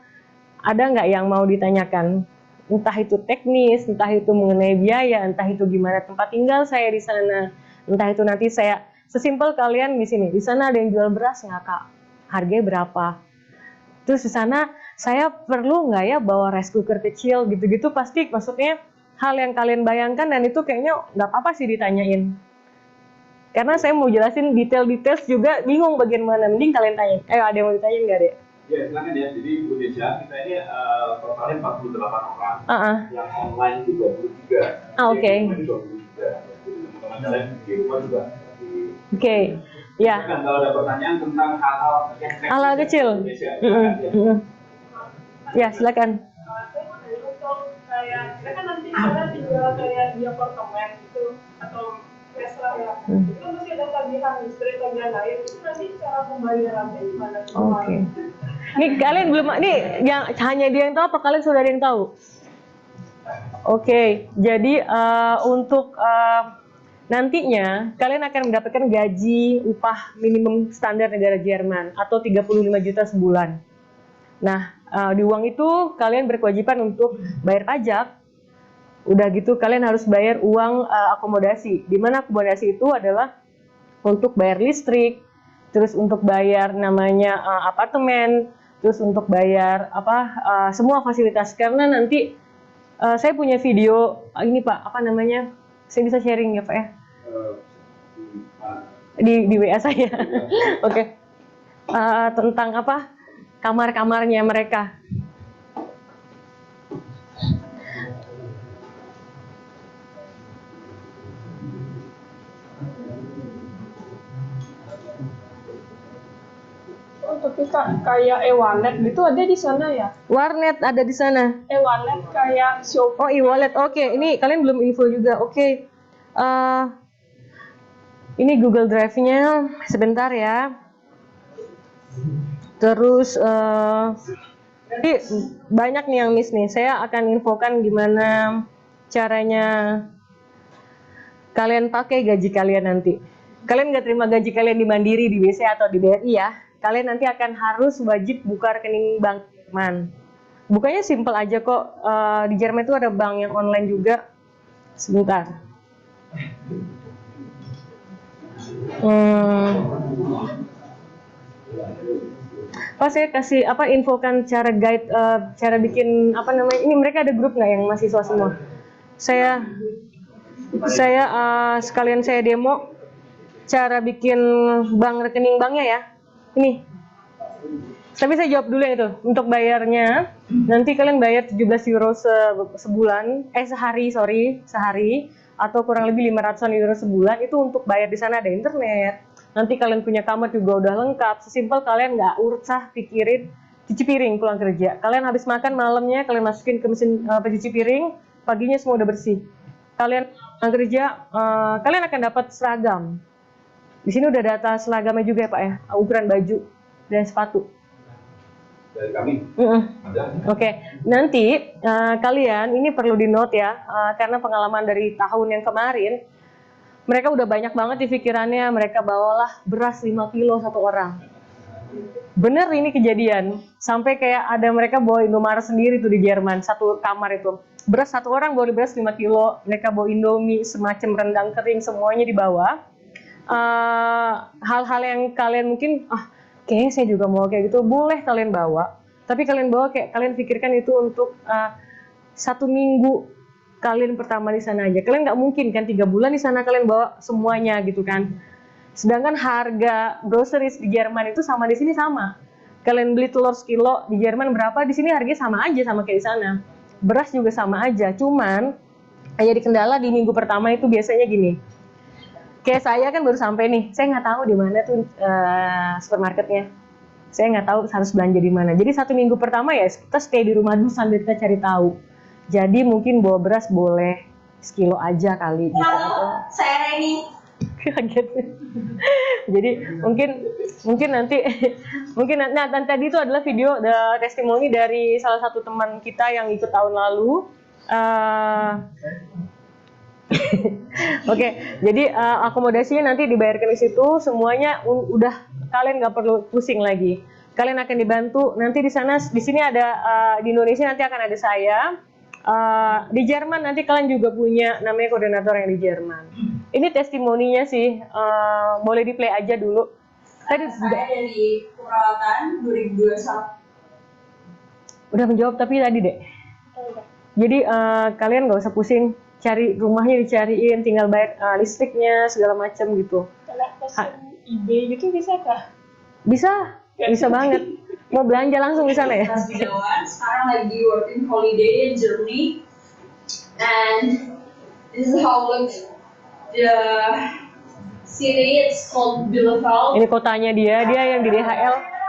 ada nggak yang mau ditanyakan? Entah itu teknis, entah itu mengenai biaya, entah itu gimana tempat tinggal saya di sana, entah itu nanti saya sesimpel kalian di sini. Di sana ada yang jual beras nggak Kak? Harganya berapa? Terus di sana saya perlu nggak ya bawa rice cooker kecil gitu-gitu, pasti maksudnya hal yang kalian bayangkan, dan itu kayaknya nggak apa-apa sih ditanyain. Karena saya mau jelasin detail-details juga bingung bagian mana, mending kalian tanya. Ada yang mau ditanyain nggak deh? Ya silakan ya. Jadi Bu Desya, kita ini totalnya 48 orang, yang online itu 23. Oke. Jadi teman-teman kalian di rumah juga. Oke. Ya, Dan kalau ada pertanyaan tentang hal-hal yang hal-hal kecil. Indonesia, Ya, silakan. Saya mau tanya untuk kayak kita kan nanti kita tinggal kayak di apartemen gitu atau restoran ya. Itu masih ada tagihan listrik, tagihan air. Itu nanti cara pembayarannya gimana? Oke. Nih kalian belum, nih yang hanya dia yang tahu apa kalian sudah ada yang tahu? Oke, jadi untuk nantinya kalian akan mendapatkan gaji upah minimum standar negara Jerman atau 35 juta sebulan. Nah, di uang itu kalian berkewajiban untuk bayar pajak. Udah gitu kalian harus bayar uang akomodasi. Di mana akomodasi itu adalah untuk bayar listrik, terus untuk bayar namanya apartemen, terus untuk bayar semua fasilitas. Karena nanti saya punya video ini Pak, apa namanya? Saya bisa sharing ya Pak ya? Di WA saya. Oke. Tentang apa? Kamar-kamarnya mereka. Untuk kita kayak e-wallet gitu ada di sana ya? Warnet ada di sana. E-wallet kayak shop. Oh, e-wallet. Oke, ini kalian belum info juga. Oke. Ini Google Drive-nya sebentar ya. Terus jadi banyak nih yang miss nih. Saya akan infokan gimana caranya kalian pakai gaji kalian nanti. Kalian nggak terima gaji kalian di Mandiri, di BC atau di BRI ya. Kalian nanti akan harus wajib buka rekening bank Jerman. Bukanya simple aja kok. Di Jerman itu ada bank yang online juga. Sebentar. Pas saya kasih infokan cara guide, cara bikin ini mereka ada grup nggak yang mahasiswa semua? Saya sekalian saya demo cara bikin rekening banknya ya. Ini. Tapi saya jawab dulu ya itu. Untuk bayarnya nanti kalian bayar 17 euro sehari atau kurang lebih 500 euro sebulan. Itu untuk bayar di sana ada internet. Nanti kalian punya kamar juga udah lengkap. Sesimpel kalian nggak usah pikirin cuci piring pulang kerja. Kalian habis makan malamnya kalian masukin ke mesin pencuci piring, paginya semua udah bersih. Kalian pulang kerja, kalian akan dapat seragam. Di sini udah data seragamnya juga ya Pak ya, ukuran baju dan sepatu. Dari kami. Oke. Nanti kalian ini perlu di note ya, karena pengalaman dari tahun yang kemarin, mereka udah banyak banget di pikirannya, mereka bawalah beras 5 kilo satu orang. Bener ini kejadian, sampai kayak ada mereka bawa Indomaret sendiri tuh di Jerman, satu kamar itu. Beras satu orang bawa beras 5 kilo, mereka bawa Indomie, semacam rendang kering, semuanya dibawa. Hal-hal yang kalian mungkin, kayaknya saya juga mau kayak gitu, boleh kalian bawa. Tapi kalian bawa kayak kalian pikirkan itu untuk 1 minggu kalian pertama di sana aja. Kalian nggak mungkin kan 3 bulan di sana kalian bawa semuanya gitu kan. Sedangkan harga groceries di Jerman itu sama di sini sama. Kalian beli telur sekilo di Jerman berapa, di sini harganya sama aja sama kayak di sana. Beras juga sama aja. Cuman jadi kendala di minggu pertama itu biasanya gini. Kayak saya kan baru sampai nih, saya nggak tahu di mana tuh supermarketnya. Saya nggak tahu harus belanja di mana. Jadi 1 minggu pertama ya kita stay di rumah dulu sambil kita cari tahu. Jadi mungkin bawa beras boleh sekilo aja kali gitu atau saya Reni. Kaget. Jadi mungkin nanti tadi itu adalah video testimoni dari salah satu teman kita yang ikut tahun lalu. Oke, jadi akomodasinya nanti dibayarkan di situ, semuanya udah kalian nggak perlu pusing lagi. Kalian akan dibantu nanti di sini ada di Indonesia nanti akan ada saya. Di Jerman nanti kalian juga punya namanya koordinator yang di Jerman. Ini testimoninya sih, boleh di play aja dulu. Tadi Saya dari perawatan 2021. udah menjawab tapi tadi deh. Jadi kalian nggak usah pusing, cari rumahnya dicariin, tinggal bayar listriknya segala macam gitu. Kalau pesen eBay gitu bisa kah? Bisa banget. Mau belanja langsung di sana ya? Sekarang lagi working holiday in Germany, and this is how looks the city. It's called Bielefeld. Ini kotanya dia yang di DHL.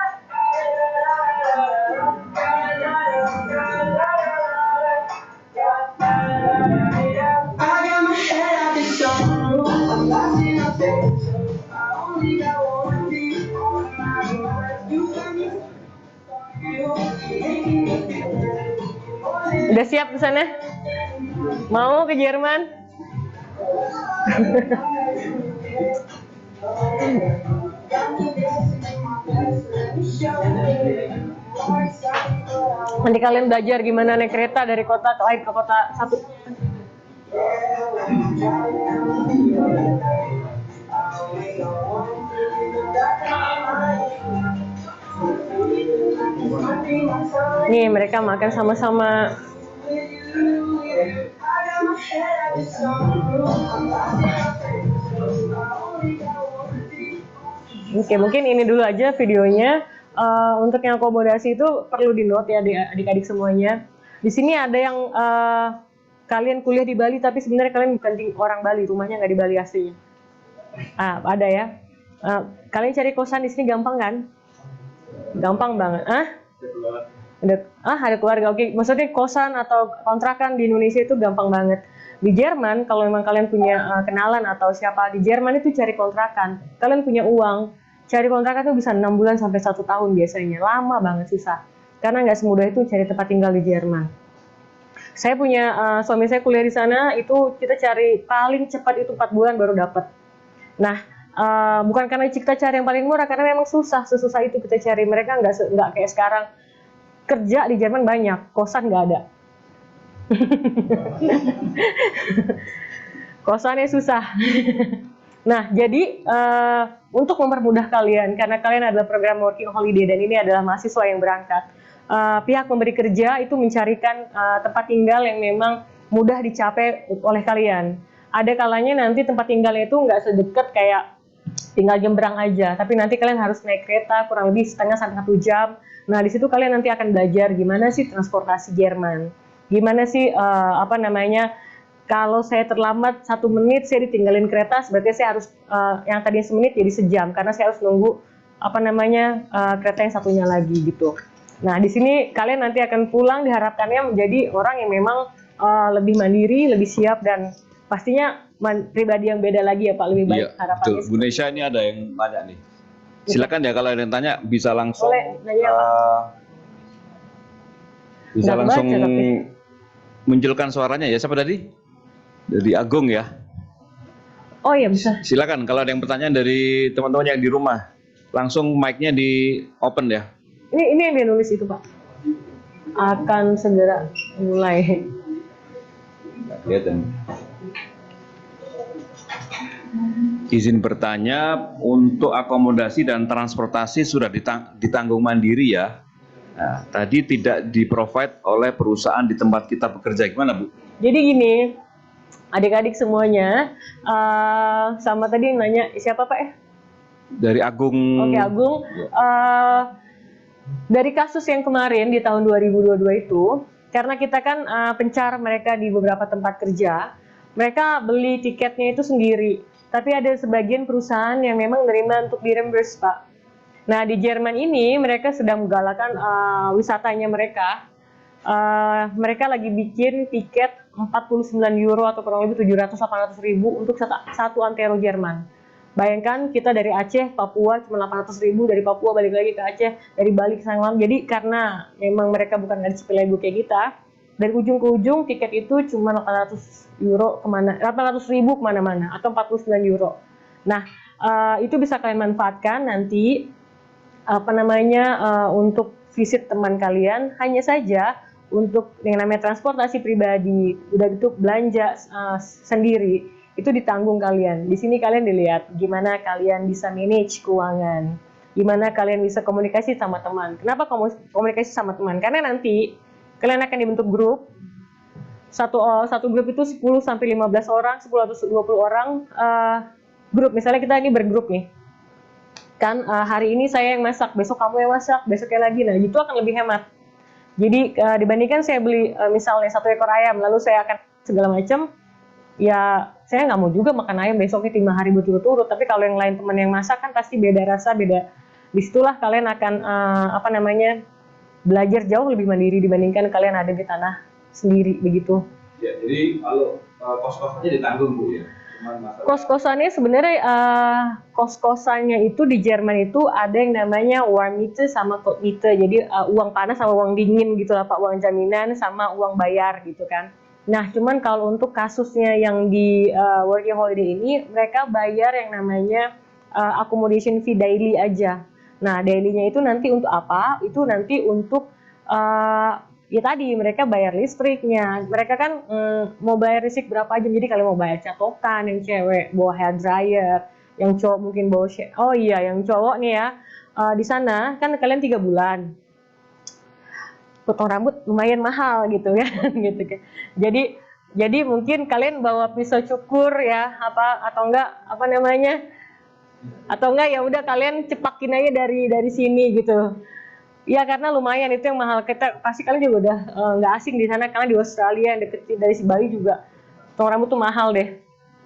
Udah siap ke sana? Mau ke Jerman? Nanti kalian belajar gimana naik kereta dari kota lain ke kota satu. Nih mereka makan sama-sama. Oke, mungkin ini dulu aja videonya. Untuk yang akomodasi itu perlu di note ya adik-adik semuanya. Di sini ada yang kalian kuliah di Bali tapi sebenarnya kalian bukan orang Bali, rumahnya nggak di Bali aslinya. Ada ya. Kalian cari kosan di sini gampang kan? Gampang banget. Ada keluarga. Oke, maksudnya kosan atau kontrakan di Indonesia itu gampang banget. Di Jerman, kalau memang kalian punya kenalan atau siapa di Jerman itu cari kontrakan. Kalian punya uang, cari kontrakan itu bisa 6 bulan sampai 1 tahun biasanya. Lama banget susah. Karena nggak semudah itu cari tempat tinggal di Jerman. Saya punya suami saya kuliah di sana, itu kita cari paling cepat itu 4 bulan baru dapat. Nah, bukan karena kita cari yang paling murah, karena memang susah, sesusah itu kita cari. Mereka nggak kayak sekarang. Kerja di Jerman banyak, kosan nggak ada. Kosannya susah. Nah, jadi untuk mempermudah kalian, karena kalian adalah program working holiday dan ini adalah mahasiswa yang berangkat, pihak pemberi kerja itu mencarikan tempat tinggal yang memang mudah dicapai oleh kalian. Ada kalanya nanti tempat tinggalnya itu nggak sedekat kayak tinggal Jemberang aja, tapi nanti kalian harus naik kereta kurang lebih setengah sampai 1 jam. Nah, di situ kalian nanti akan belajar gimana sih transportasi Jerman. Gimana sih kalau saya terlambat 1 menit saya ditinggalin kereta, sebenarnya saya harus yang tadinya semenit jadi sejam karena saya harus nunggu kereta yang satunya lagi gitu. Nah, di sini kalian nanti akan pulang diharapkannya menjadi orang yang memang lebih mandiri, lebih siap dan pastinya pribadi yang beda lagi ya Pak, lebih baik harapannya. Bu Nesya ini ada yang tanya nih. Silakan ya kalau ada yang tanya bisa langsung munculkan suaranya ya. Siapa tadi? Dari Agung ya. Oh iya bisa. Silakan kalau ada yang pertanyaan dari teman-teman yang di rumah, langsung mic-nya di open ya. Ini yang dia nulis itu Pak. Akan segera mulai. Kelihatan. Izin bertanya, untuk akomodasi dan transportasi sudah ditanggung mandiri ya. Nah, tadi tidak di-provide oleh perusahaan di tempat kita bekerja, gimana Bu? Jadi gini, adik-adik semuanya, sama tadi yang nanya, siapa Pak ya? Dari Agung. Oke Agung, dari kasus yang kemarin di tahun 2022 itu, karena kita kan pencar mereka di beberapa tempat kerja, mereka beli tiketnya itu sendiri. Tapi ada sebagian perusahaan yang memang menerima untuk di-reimburse, Pak. Nah, di Jerman ini mereka sedang menggalakkan wisatanya mereka. Mereka lagi bikin tiket 49 euro atau kurang lebih 700-800 ribu untuk satu antero Jerman. Bayangkan kita dari Aceh, Papua cuma 800 ribu, dari Papua balik lagi ke Aceh, dari Bali ke Sanglam. Jadi karena memang mereka bukan gadis pelegu kayak kita, dari ujung ke ujung tiket itu cuma 800 ribu kemana-mana atau 49 euro. Nah, itu bisa kalian manfaatkan nanti untuk visit teman kalian. Hanya saja untuk yang namanya transportasi pribadi, udah gitu belanja sendiri, itu ditanggung kalian. Di sini kalian dilihat gimana kalian bisa manage keuangan, gimana kalian bisa komunikasi sama teman. Kenapa komunikasi sama teman? Karena nanti kalian akan dibentuk grup. Satu grup itu 10 sampai 15 orang, 10 atau 20 orang grup. Misalnya kita ini bergrup nih. Kan hari ini saya yang masak, besok kamu yang masak, besoknya lagi. Nah, itu akan lebih hemat. Jadi dibandingkan saya beli misalnya 1 ekor ayam lalu saya akan segala macam, ya saya nggak mau juga makan ayam besoknya 5 hari berturut-turut. Tapi kalau yang lain teman yang masak kan pasti beda rasa, beda. Disitulah kalian akan belajar jauh lebih mandiri dibandingkan kalian ada di tanah sendiri begitu. Ya, jadi kalau kos-kosannya ditanggung Bu ya. Kos-kosannya sebenarnya kos-kosannya itu di Jerman itu ada yang namanya warm miete sama cold miete. Jadi uang panas sama uang dingin gitu lah Pak, uang jaminan sama uang bayar gitu kan. Nah, cuman kalau untuk kasusnya yang di working holiday ini, mereka bayar yang namanya accommodation fee daily aja. Nah, daily-nya itu nanti untuk apa? Itu nanti untuk ya tadi mereka bayar listriknya. Mereka kan mau bayar listrik berapa jam. Jadi kalau mau bayar catokan, yang cewek bawa hair dryer, yang cowok mungkin bawa yang cowok nih ya di sana kan kalian 3 bulan. Potong rambut lumayan mahal gitu ya gitu kan. Jadi mungkin kalian bawa pisau cukur ya atau enggak ya udah kalian cepakin aja dari sini gitu. Ya karena lumayan itu yang mahal. Kita pasti kalian juga udah nggak asing di sana karena di Australia yang deket dari si Bali juga potong rambut tuh mahal deh.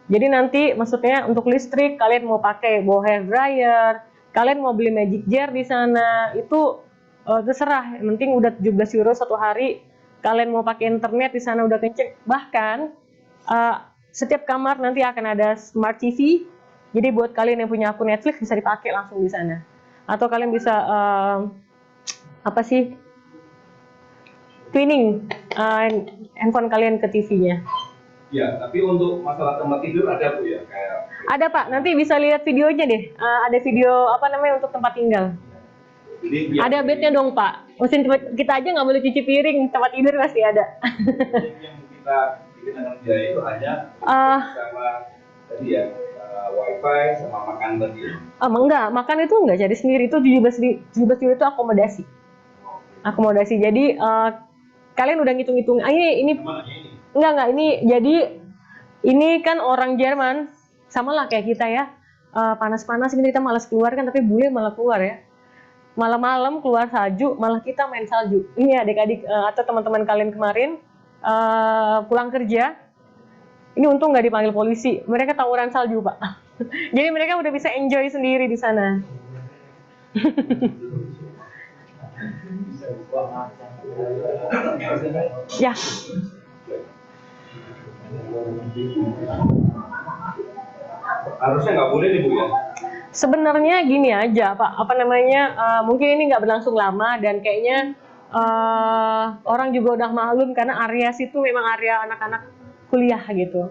Jadi nanti maksudnya untuk listrik kalian mau pakai bawa hair dryer, kalian mau beli magic jar di sana itu terserah. Yang penting udah 17 euro satu hari. Kalian mau pakai internet di sana udah kenceng. Bahkan setiap kamar nanti akan ada smart TV. Jadi buat kalian yang punya akun Netflix bisa dipakai langsung di sana. Atau kalian bisa twinning handphone kalian ke TV-nya. Ya, tapi untuk masalah tempat tidur ada Bu ya kayak. Ada Pak, nanti bisa lihat videonya deh. Ada video untuk tempat tinggal. Jadi, ada bednya dong Pak. Mesin kita aja nggak boleh cuci piring, tempat tidur pasti ada. yang kita dikenakan biaya itu hanya sama tadi ya wifi sama makan tadi. Enggak, makan itu enggak jadi sendiri, itu 17 euro itu akomodasi. Jadi kalian udah ngitung-ngitung. Ini enggak ini. Jadi ini kan orang Jerman sama lah kayak kita ya. Panas-panas ini kita malas keluar kan, tapi bule malah keluar ya. Malam-malam keluar salju, malah kita main salju. Ini adik-adik atau teman-teman kalian kemarin pulang kerja. Ini untung nggak dipanggil polisi. Mereka tawuran salju Pak. Jadi mereka udah bisa enjoy sendiri di sana. Ya. Harusnya nggak boleh nih Bu ya. Sebenarnya gini aja Pak, mungkin ini nggak berlangsung lama dan kayaknya orang juga udah maklum karena area situ memang area anak-anak kuliah gitu.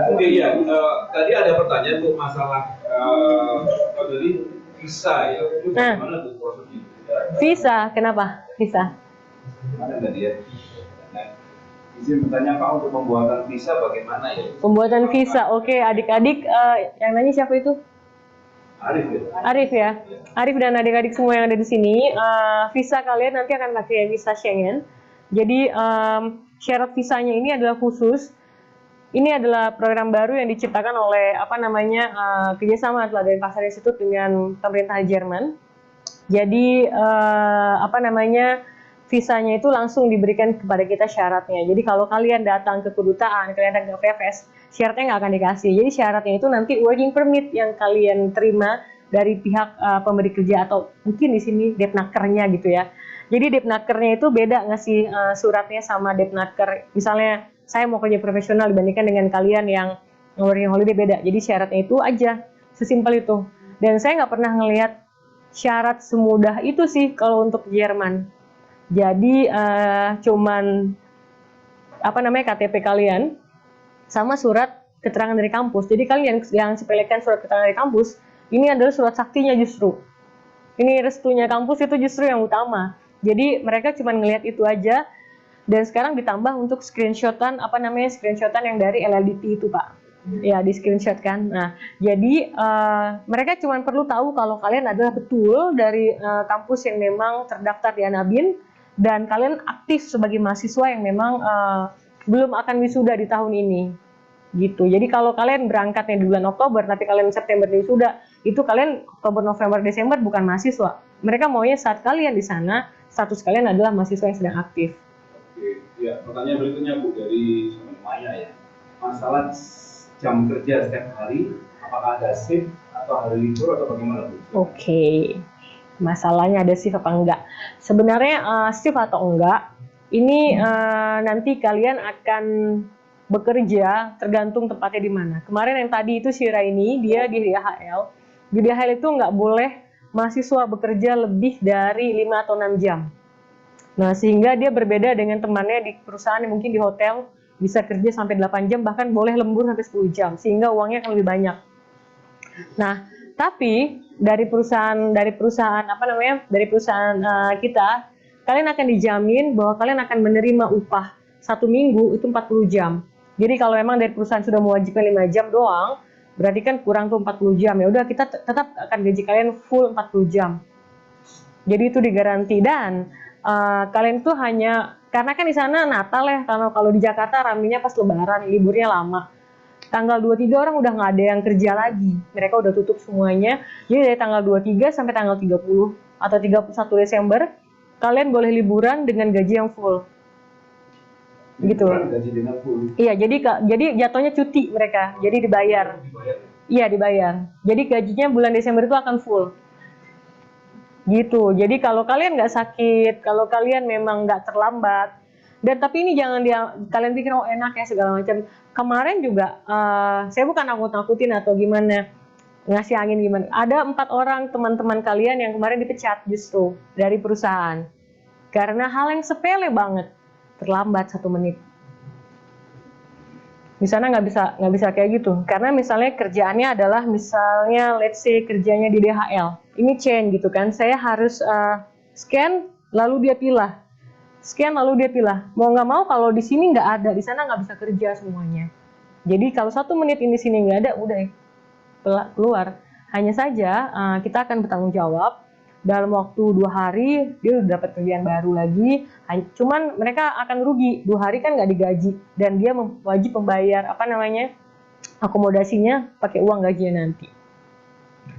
Oke ya, tadi ada pertanyaan Bu masalah dari visa ya. Itu bagaimana Bu prosesnya? Visa, kenapa? Visa. Ada nggak dia? Izin bertanya Pak untuk pembuatan visa bagaimana ya? Pembuatan visa, oke adik-adik yang nanya siapa itu? Arif ya. Arif dan adik-adik semua yang ada di sini, visa kalian nanti akan pakai visa Schengen. Jadi syarat visanya ini adalah khusus. Ini adalah program baru yang diciptakan oleh kerjasama dari Pasar Institute dengan pemerintah Jerman. Jadi visanya itu langsung diberikan kepada kita syaratnya. Jadi kalau kalian datang ke kedutaan, kalian datang ke VFS, syaratnya nggak akan dikasih. Jadi syaratnya itu nanti working permit yang kalian terima dari pihak pemberi kerja atau mungkin di sini Depnakernya gitu ya. Jadi Depnakernya itu beda ngasih suratnya sama Depnaker. Misalnya saya mau kerja profesional dibandingkan dengan kalian yang working holiday beda. Jadi syaratnya itu aja, sesimpel itu. Dan saya nggak pernah ngelihat syarat semudah itu sih kalau untuk Jerman. Jadi cuman KTP kalian sama surat keterangan dari kampus. Jadi kalian yang sepelekan surat keterangan dari kampus, ini adalah surat saktinya justru. Ini restunya kampus itu justru yang utama. Jadi mereka cuma ngelihat itu aja. Dan sekarang ditambah untuk screenshotan yang dari LLDT itu Pak. Ya di screenshot kan. Nah jadi mereka cuma perlu tahu kalau kalian adalah betul dari kampus yang memang terdaftar di Anabin dan kalian aktif sebagai mahasiswa yang memang belum akan wisuda di tahun ini gitu. Jadi kalau kalian berangkatnya di bulan Oktober tapi kalian September wisuda, itu kalian Oktober, November, Desember bukan mahasiswa. Mereka maunya saat kalian di sana status kalian adalah mahasiswa yang sedang aktif. Oke, ya pertanyaan berikutnya Bu dari Maya ya. Masalah jam kerja setiap hari, apakah ada shift atau hari libur atau bagaimana Bu? Oke. Masalahnya ada shift apa enggak? Sebenarnya shift atau enggak, ini nanti kalian akan bekerja tergantung tempatnya di mana. Kemarin yang tadi itu si Raini, dia di DHL. Di DHL itu nggak boleh mahasiswa bekerja lebih dari 5 atau 6 jam. Nah, sehingga dia berbeda dengan temannya di perusahaan yang mungkin di hotel bisa kerja sampai 8 jam, bahkan boleh lembur sampai 10 jam, sehingga uangnya akan lebih banyak. Nah, tapi dari perusahaan kita, kalian akan dijamin bahwa kalian akan menerima upah 1 minggu itu 40 jam. Jadi kalau memang dari perusahaan sudah mewajibkan 5 jam doang, berarti kan kurang tuh 40 jam. Ya udah, kita tetap akan gaji kalian full 40 jam. Jadi itu digaranti. Dan kalian tuh hanya, karena kan di sana Natal ya, kalau di Jakarta ramenya pas Lebaran, liburnya lama. Tanggal 23 orang udah nggak ada yang kerja lagi. Mereka udah tutup semuanya. Jadi dari tanggal 23 sampai tanggal 30 atau 31 Desember, kalian boleh liburan dengan gaji yang full. Gitu. Gaji dengan full. Iya, jadi jatuhnya cuti mereka. Jadi dibayar. Iya, dibayar. Jadi gajinya bulan Desember itu akan full. Gitu. Jadi kalau kalian nggak sakit, kalau kalian memang nggak terlambat, dan tapi ini jangan kalian pikir oh enak ya segala macam. Kemarin juga saya bukan nakut-nakutin atau gimana, ngasih angin gimana. Ada 4 orang teman-teman kalian yang kemarin dipecat justru dari perusahaan karena hal yang sepele banget, terlambat 1 menit. Di sana nggak bisa kayak gitu, karena misalnya kerjaannya adalah misalnya let's say kerjanya di DHL, ini chain gitu kan, saya harus scan lalu dia pilah, scan lalu dia pilah. Mau nggak mau kalau di sini nggak ada, di sana nggak bisa kerja semuanya. Jadi kalau 1 menit ini sini nggak ada, udah keluar. Hanya saja kita akan bertanggung jawab. Dalam waktu 2 hari dia udah dapat kerjaan baru lagi. Cuman mereka akan rugi 2 hari kan nggak digaji dan dia wajib membayar akomodasinya pakai uang gajinya nanti.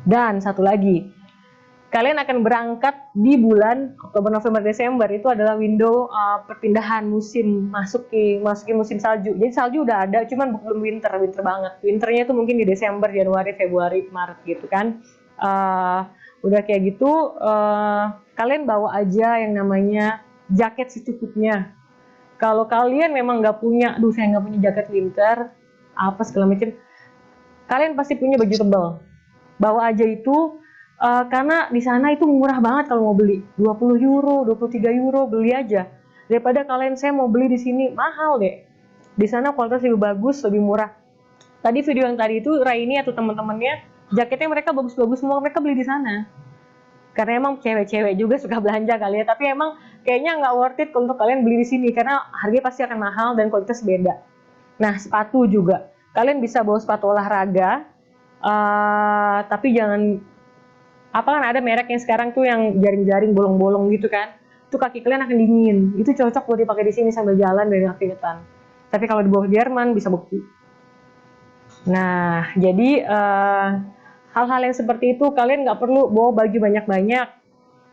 Dan satu lagi, kalian akan berangkat di bulan Oktober, November, Desember. Itu adalah window perpindahan musim masuki musim salju. Jadi salju udah ada, cuman belum winter banget. Winternya itu mungkin di Desember, Januari, Februari, Maret gitu kan. Udah kayak gitu, kalian bawa aja yang namanya jaket secukupnya. Kalau kalian memang nggak punya, saya nggak punya jaket winter, apa segala macam, kalian pasti punya baju tebal. Bawa aja itu, karena di sana itu murah banget kalau mau beli, 20 euro, 23 euro beli aja. Daripada saya mau beli di sini mahal deh. Di sana kualitas lebih bagus, lebih murah. Tadi video yang tadi itu Raini atau teman-temannya, jaketnya mereka bagus-bagus semua, mereka beli di sana. Karena emang cewek-cewek juga suka belanja kali ya, tapi emang kayaknya nggak worth it untuk kalian beli di sini karena harganya pasti akan mahal dan kualitas beda. Nah, sepatu juga. Kalian bisa bawa sepatu olahraga, tapi jangan kan ada merek yang sekarang tuh yang jaring-jaring bolong-bolong gitu kan. Itu kaki kalian akan dingin. Itu cocok buat dipakai di sini sambil jalan dari keringetan. Tapi kalau di bawah Jerman bisa beku. Nah, jadi hal-hal yang seperti itu kalian nggak perlu bawa baju banyak-banyak,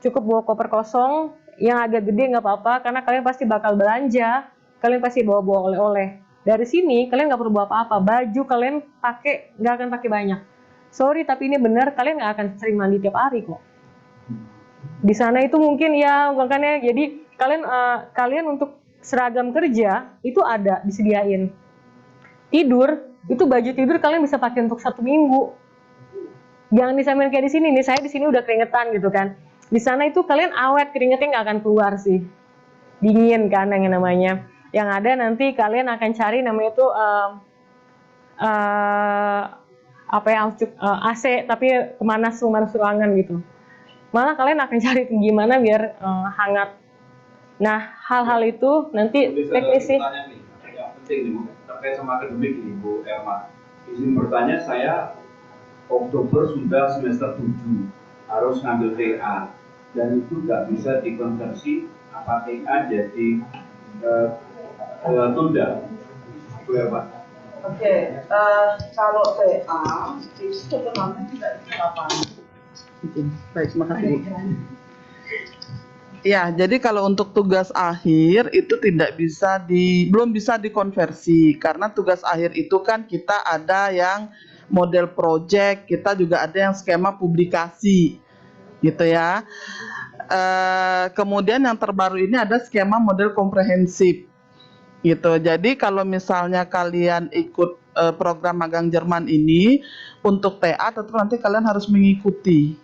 cukup bawa koper kosong yang agak gede nggak apa-apa karena kalian pasti bakal belanja, kalian pasti bawa oleh-oleh. Dari sini kalian nggak perlu bawa apa-apa, baju kalian nggak akan pakai banyak. Sorry tapi ini benar, kalian nggak akan sering mandi tiap hari kok. Di sana itu mungkin ya makanya jadi kalian untuk seragam kerja itu ada disediain. Tidur itu baju tidur kalian bisa pakai untuk 1 minggu. Jangan disamain kayak di sini nih, saya di sini udah keringetan gitu kan. Di sana itu kalian awet, keringetnya nggak akan keluar sih. Dingin kan yang namanya. Yang ada nanti kalian akan cari namanya itu AC tapi pemanas ruangan gitu. Malah kalian akan cari gimana biar hangat. Nah, hal-hal itu nanti teknis sih. Yang penting nih, terkait sama akademik ini Bu Elma. Izin bertanya, saya Oktober sudah semester 7 harus ngambil TA dan itu nggak bisa dikonversi apa TA jadi tunda, Bu Erma? Oke, kalau TA itu sebenarnya tidak bisa apa. Baik, terima kasih. Ya, jadi kalau untuk tugas akhir itu belum bisa dikonversi karena tugas akhir itu kan kita ada yang model project, kita juga ada yang skema publikasi, gitu ya. Kemudian yang terbaru ini ada skema model komprehensif, gitu. Jadi kalau misalnya kalian ikut program magang Jerman ini untuk TA, tentu nanti kalian harus mengikuti.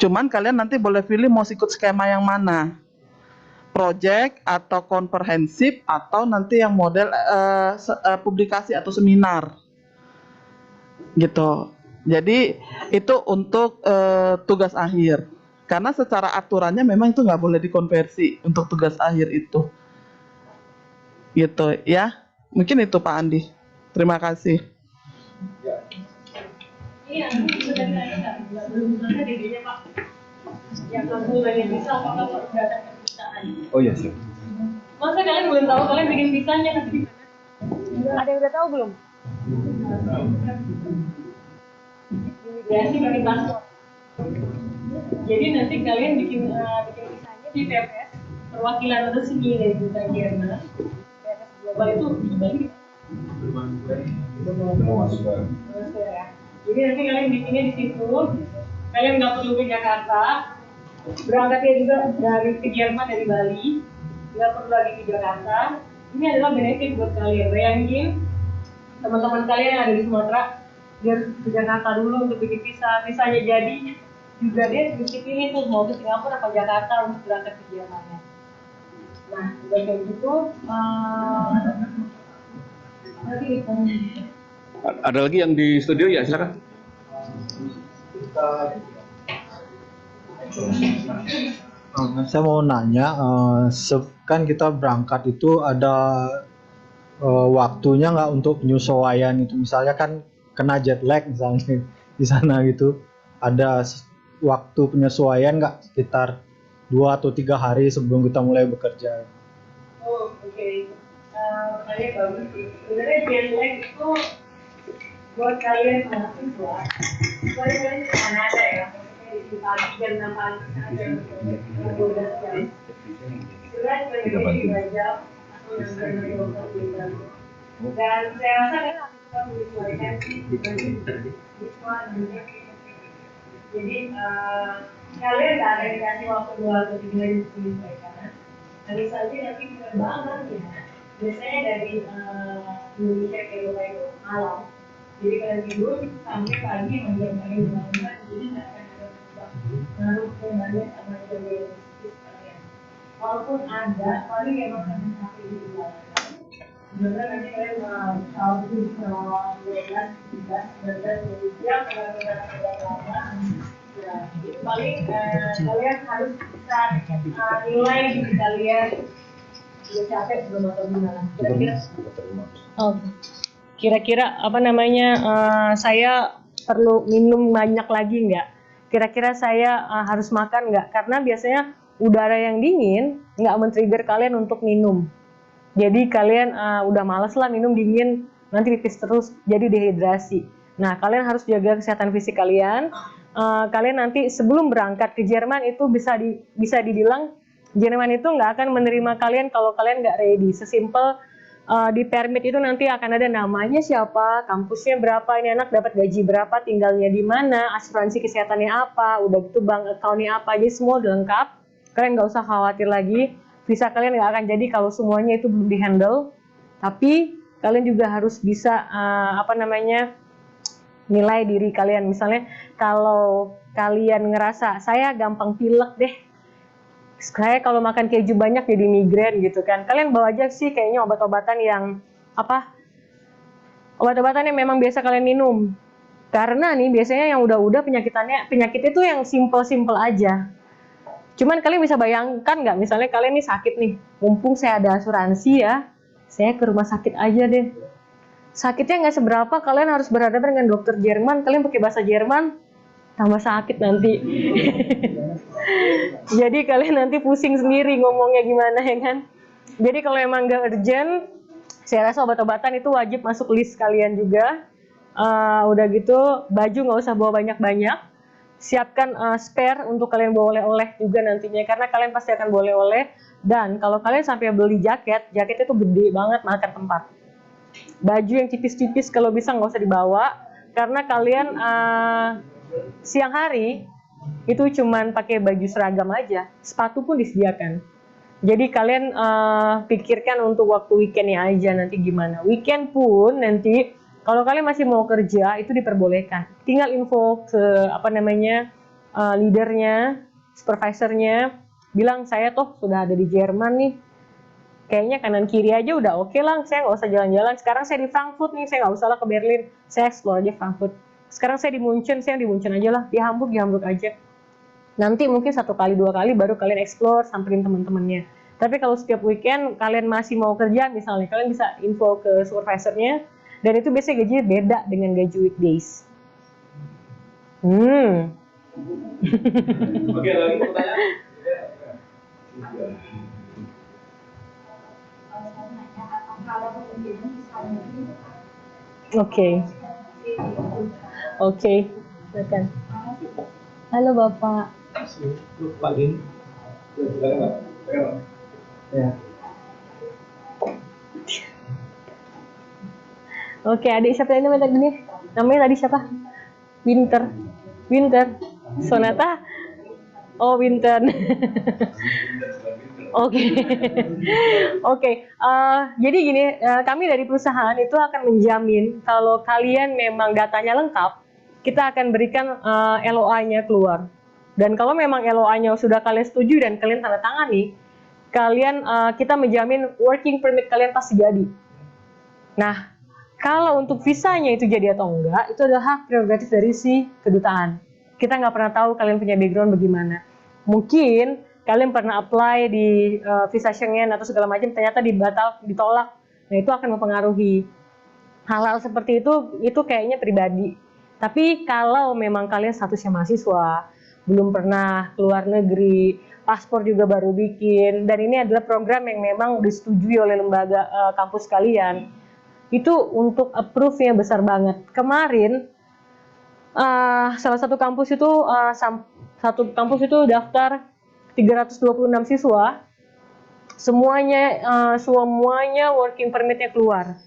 Cuman kalian nanti boleh pilih mau ikut skema yang mana, project atau komprehensif atau nanti yang model publikasi atau seminar, gitu. Jadi itu untuk tugas akhir. Karena secara aturannya memang itu nggak boleh dikonversi untuk tugas akhir itu, gitu ya. Mungkin itu Pak Andi. Terima kasih. Iya, bisa dari saya nggak? Belum selesai DD-nya Pak. Yang bulannya bisa, apakah Pak udah ada permintaan? Oh iya siap. Masa kalian belum tahu kalian bikin visanya nanti di mana? Ada yang udah tahu belum? Imigrasi bikin paspor. Jadi nanti kalian bikin visanya di PPS perwakilan resmi dari Duta Jerman. PPS global itu dibagi. Ya. Jadi nanti kalian bikinnya di situ. Kalian nggak perlu ke Jakarta. Berangkatnya juga ke Jerman dari Bali. Nggak perlu lagi ke Jakarta. Ini adalah benefit buat kalian. Bayangin teman-teman kalian yang ada di Sumatera dia harus ke Jakarta dulu untuk bikin visa. Visanya jadi juga dia mesti pilih tuh mau ke Singapura apa Jakarta untuk berangkat ke Jermannya. Nah, udah kayak gitu. Ada lagi yang di studio ya, silakan. Saya mau nanya, kan kita berangkat itu ada waktunya nggak untuk penyesuaian itu? Misalnya kan kena jet lag misalnya di sana gitu, ada waktu penyesuaian nggak sekitar 2 atau 3 hari sebelum kita mulai bekerja? Oh, oke. Kalian bagus sih. Sebenarnya jet lag itu buat kalian mahasiswa, kalian di Kanada ya, di pagi jam 6 pagi sampai jam 12 jam. Sudah kalian 2 jam atau yang benar-benar dan saya rasa kalian harus bisa menyesuaikan jadi kalian nggak akan dikasih waktu 2 atau 3 hari untuk menyesuaikan. Tentu saja nanti penerbangan ya, biasanya dari Indonesia ke Eropa itu malam. Jadi kalian tidur sampai pagi menjelang kalian bangun, jadi nggak akan ada pengaruh kembali sama jaga logistis kalian. Walaupun ada, paling emang kalian sampai di luar. Sebenarnya nanti kalian tahu selama 12, 13, 19 jam kalau kalian ada lama. Ya, paling kalian harus bisa nilai diri kalian udah capek belum atau gimana? Kira-kira. Oh. Kira-kira apa namanya saya perlu minum banyak lagi nggak? Kira-kira saya harus makan nggak? Karena biasanya udara yang dingin nggak men-trigger kalian untuk minum. Jadi kalian udah males lah minum dingin, nanti pipis terus, jadi dehidrasi. Nah, kalian harus jaga kesehatan fisik kalian. Kalian nanti sebelum berangkat ke Jerman itu bisa dibilang Jerman itu nggak akan menerima kalian kalau kalian nggak ready. Sesimpel di permit itu nanti akan ada namanya siapa, kampusnya berapa, ini anak dapat gaji berapa, tinggalnya di mana, asuransi kesehatannya apa, udah gitu bank account-nya apa, jadi semua udah lengkap. Kalian nggak usah khawatir lagi, visa kalian nggak akan jadi kalau semuanya itu belum dihandle. Tapi kalian juga harus bisa nilai diri kalian. Misalnya kalau kalian ngerasa saya gampang pilek deh, saya kalau makan keju banyak jadi migrain gitu kan. Kalian bawa aja sih kayaknya obat-obatan yang obat-obatan yang memang biasa kalian minum. Karena nih biasanya yang udah penyakit itu yang simple-simple aja. Cuman kalian bisa bayangkan nggak, misalnya kalian nih sakit nih, mumpung saya ada asuransi ya, saya ke rumah sakit aja deh. Sakitnya nggak seberapa, kalian harus berhadapan dengan dokter Jerman, kalian pakai bahasa Jerman, tambah sakit nanti. Jadi kalian nanti pusing sendiri ngomongnya gimana ya kan. Jadi kalau emang nggak urgent, saya rasa obat-obatan itu wajib masuk list kalian juga. Udah gitu baju nggak usah bawa banyak-banyak. Siapkan spare untuk kalian bawa oleh-oleh juga nantinya, karena kalian pasti akan bawa oleh-oleh. Dan kalau kalian sampai beli jaket itu gede banget makan tempat. Baju yang tipis-tipis kalau bisa nggak usah dibawa, karena kalian siang hari itu cuman pakai baju seragam aja, sepatu pun disediakan. Jadi kalian pikirkan untuk waktu weekendnya aja nanti gimana. Weekend pun nanti kalau kalian masih mau kerja itu diperbolehkan. Tinggal info ke leadernya, supervisornya, bilang saya toh sudah ada di Jerman nih. Kayaknya kanan kiri aja udah oke lah, saya nggak usah jalan-jalan. Sekarang saya di Frankfurt nih, saya nggak usah lah ke Berlin, saya explore aja Frankfurt. Sekarang saya di Munchen, saya di Munchen aja lah, di Hamburg aja. Nanti mungkin 1 kali 2 kali baru kalian explore, samperin teman-temannya. Tapi kalau setiap weekend kalian masih mau kerja, misalnya kalian bisa info ke supervisornya, dan itu biasanya gajinya beda dengan gaji weekdays. Oke, lagi pertanyaan? Oke, silakan. Halo Bapak. Pak Din. Silakan, Pak. Ya. Oke, adik siapa ini tadi nih? Namanya tadi siapa? Winter. Sonata. Oh, Winter. Oke. Jadi gini, kami dari perusahaan itu akan menjamin kalau kalian memang datanya lengkap, kita akan berikan LOA-nya keluar. Dan kalau memang LOA-nya sudah kalian setuju dan kalian tanda tangani, kita menjamin working permit kalian pasti jadi. Nah, kalau untuk visanya itu jadi atau enggak, itu adalah hak prerogatif dari si kedutaan. Kita nggak pernah tahu kalian punya background bagaimana. Mungkin kalian pernah apply di visa Schengen atau segala macam, ternyata ditolak. Nah, itu akan mempengaruhi. Hal-hal seperti itu kayaknya pribadi. Tapi kalau memang kalian statusnya mahasiswa, belum pernah keluar negeri, paspor juga baru bikin, dan ini adalah program yang memang disetujui oleh lembaga kampus kalian, itu untuk approve-nya besar banget. Kemarin salah satu kampus itu daftar 326 siswa, semuanya working permit-nya keluar.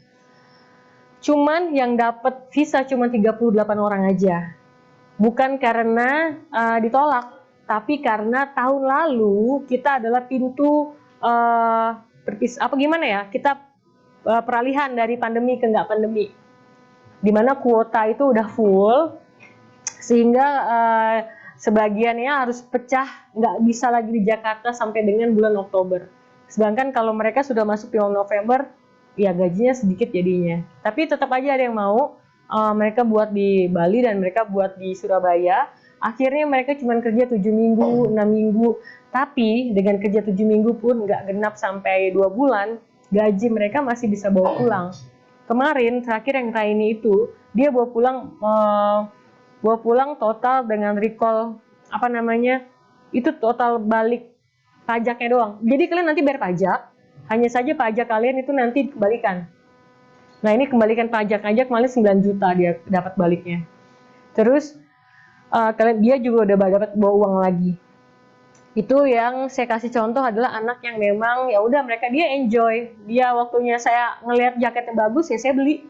Cuman yang dapat visa cuma 38 orang aja. Bukan karena ditolak, tapi karena tahun lalu kita adalah pintu kita peralihan dari pandemi ke nggak pandemi, dimana kuota itu udah full, sehingga sebagiannya harus pecah, nggak bisa lagi di Jakarta sampai dengan bulan Oktober. Sedangkan kalau mereka sudah masuk di November, ya gajinya sedikit jadinya. Tapi tetap aja ada yang mau, mereka buat di Bali dan mereka buat di Surabaya. Akhirnya mereka cuma kerja 7 minggu, 6 minggu. Tapi dengan kerja 7 minggu pun nggak genap sampai 2 bulan, gaji mereka masih bisa bawa pulang. Kemarin terakhir yang Raini itu, dia bawa pulang total dengan recall itu total balik pajaknya doang. Jadi kalian nanti bayar pajak, hanya saja pajak kalian itu nanti dikembalikan. Nah, ini kembalikan pajak aja kemarin 9 juta dia dapat baliknya. Terus dia juga udah dapat bawa uang lagi. Itu yang saya kasih contoh adalah anak yang memang ya udah dia enjoy. Dia waktunya saya ngelihat jaketnya bagus ya saya beli.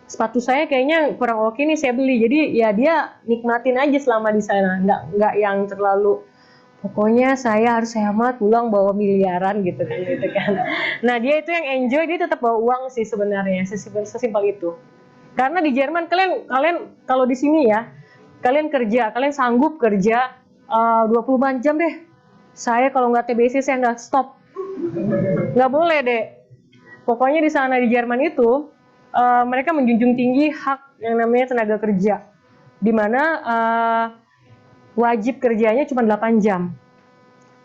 Sepatu saya kayaknya kurang oke nih saya beli. Jadi ya dia nikmatin aja selama di sana. Nggak yang terlalu pokoknya saya harus hemat pulang bawa miliaran gitu kan. Nah, dia itu yang enjoy, dia tetap bawa uang sih sebenarnya, sesimpel itu. Karena di Jerman kalian kalau di sini ya, kalian sanggup kerja 24 jam deh. Saya kalau nggak TBC saya nggak stop. Nggak boleh deh. Pokoknya di sana di Jerman itu mereka menjunjung tinggi hak yang namanya tenaga kerja, di mana wajib kerjanya cuma 8 jam.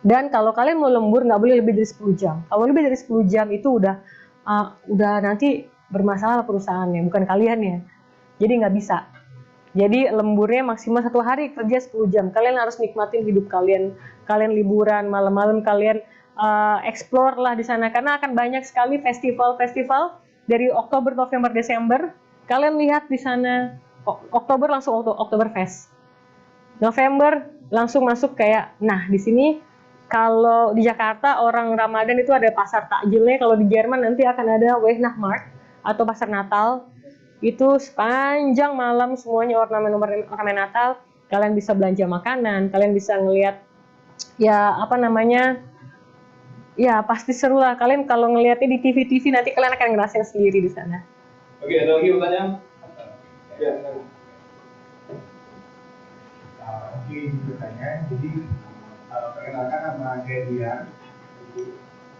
Dan kalau kalian mau lembur nggak boleh lebih dari 10 jam. Kalau lebih dari 10 jam itu udah nanti bermasalah perusahaannya, bukan kalian ya. Jadi nggak bisa. Jadi lemburnya maksimal 1 hari kerja 10 jam. Kalian harus nikmatin hidup kalian. Kalian liburan, malam-malam kalian explore lah di sana. Karena akan banyak sekali festival-festival dari Oktober, November, Desember. Kalian lihat di sana, Oktober langsung Oktoberfest. November langsung masuk kayak, nah di sini kalau di Jakarta orang Ramadan itu ada pasar takjilnya. Kalau di Jerman nanti akan ada Weihnachtsmarkt atau pasar Natal. Itu sepanjang malam semuanya ornamen Natal. Kalian bisa belanja makanan, kalian bisa ngelihat ya apa namanya, ya pasti seru lah. Kalian kalau ngelihatnya di TV nanti kalian akan ngerasain sendiri di sana. Oke, ada lagi pertanyaan? Ya, Oke, bertanya. Jadi perkenalkan nama Hedian.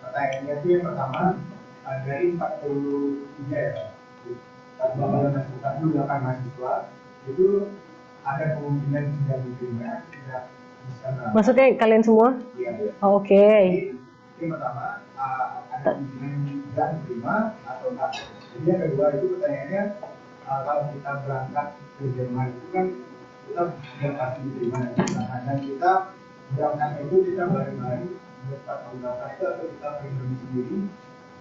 Pertanyaannya itu yang pertama, dari 43 ya, Bapak 8 mahasiswa itu ada kemungkinan tidak diterima, tidak bisa. Maksudnya kalian semua? Iya. Oh, oke. Jadi yang pertama ada kemungkinan tidak diterima atau enggak. Jadi yang kedua itu pertanyaannya, kalau kita berangkat ke Jerman itu kan kita sudah pasti diterima dan kita berangkat itu kita bareng-bareng dapat menggunakan itu atau kita pribadi sendiri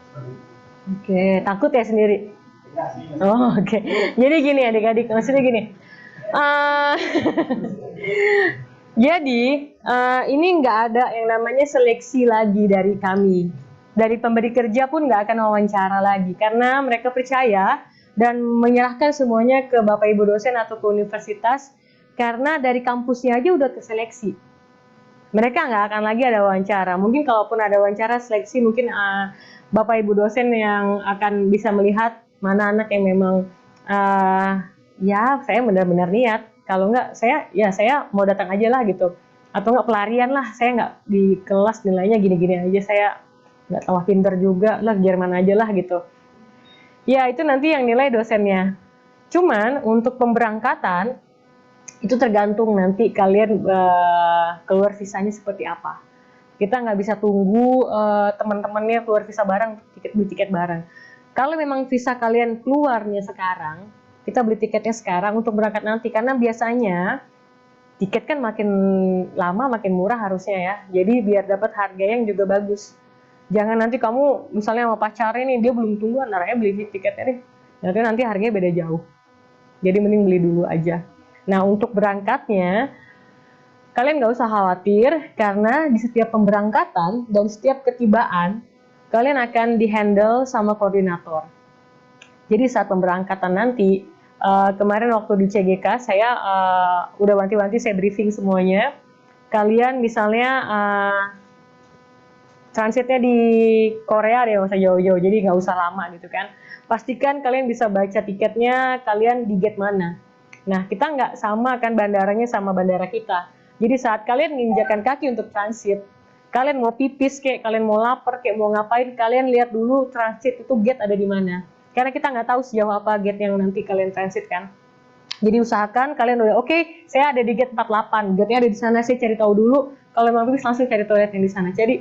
seperti itu. Oke, takut ya sendiri? Ya, sih. Oh, oke. Jadi gini adik-adik, maksudnya gini. Jadi ini nggak ada yang namanya seleksi lagi dari kami. Dari pemberi kerja pun nggak akan wawancara lagi. Karena mereka percaya dan menyerahkan semuanya ke Bapak Ibu dosen atau ke universitas. Karena dari kampusnya aja udah keseleksi. Mereka nggak akan lagi ada wawancara. Mungkin kalaupun ada wawancara seleksi, mungkin Bapak Ibu dosen yang akan bisa melihat mana anak yang memang ya saya benar-benar niat. Kalau nggak saya mau datang aja lah gitu. Atau nggak pelarian lah, saya nggak di kelas nilainya gini-gini aja, saya nggak tahu pinter juga lah, Jerman aja lah gitu. Ya itu nanti yang nilai dosennya. Cuman untuk pemberangkatan itu tergantung nanti kalian keluar visanya seperti apa. Kita nggak bisa tunggu teman-temannya keluar visa bareng, beli tiket bareng. Kalau memang visa kalian keluarnya sekarang, kita beli tiketnya sekarang untuk berangkat nanti. Karena biasanya tiket kan makin lama makin murah harusnya ya. Jadi biar dapat harga yang juga bagus. Jangan nanti kamu misalnya sama pacarnya nih, dia belum tunggu, antaranya beli tiketnya nih. Nanti harganya beda jauh. Jadi mending beli dulu aja. Nah untuk berangkatnya, kalian nggak usah khawatir karena di setiap pemberangkatan dan setiap ketibaan, kalian akan dihandle sama koordinator. Jadi saat pemberangkatan nanti, kemarin waktu di CGK saya udah wanti-wanti saya briefing semuanya. Kalian misalnya transitnya di Korea deh, nggak usah jauh-jauh, jadi nggak usah lama gitu kan. Pastikan kalian bisa baca tiketnya, kalian di gate mana. Nah kita nggak sama kan bandaranya sama bandara kita. Jadi saat kalian menginjakkan kaki untuk transit, kalian mau pipis kayak, kalian mau lapar kayak, mau ngapain, kalian lihat dulu transit itu gate ada di mana. Karena kita nggak tahu sejauh apa gate yang nanti kalian transit kan. Jadi usahakan kalian udah oke, saya ada di gate 48, gate-nya ada di sana, saya cari tahu dulu. Kalau mau pipis langsung cari toilet yang di sana. Jadi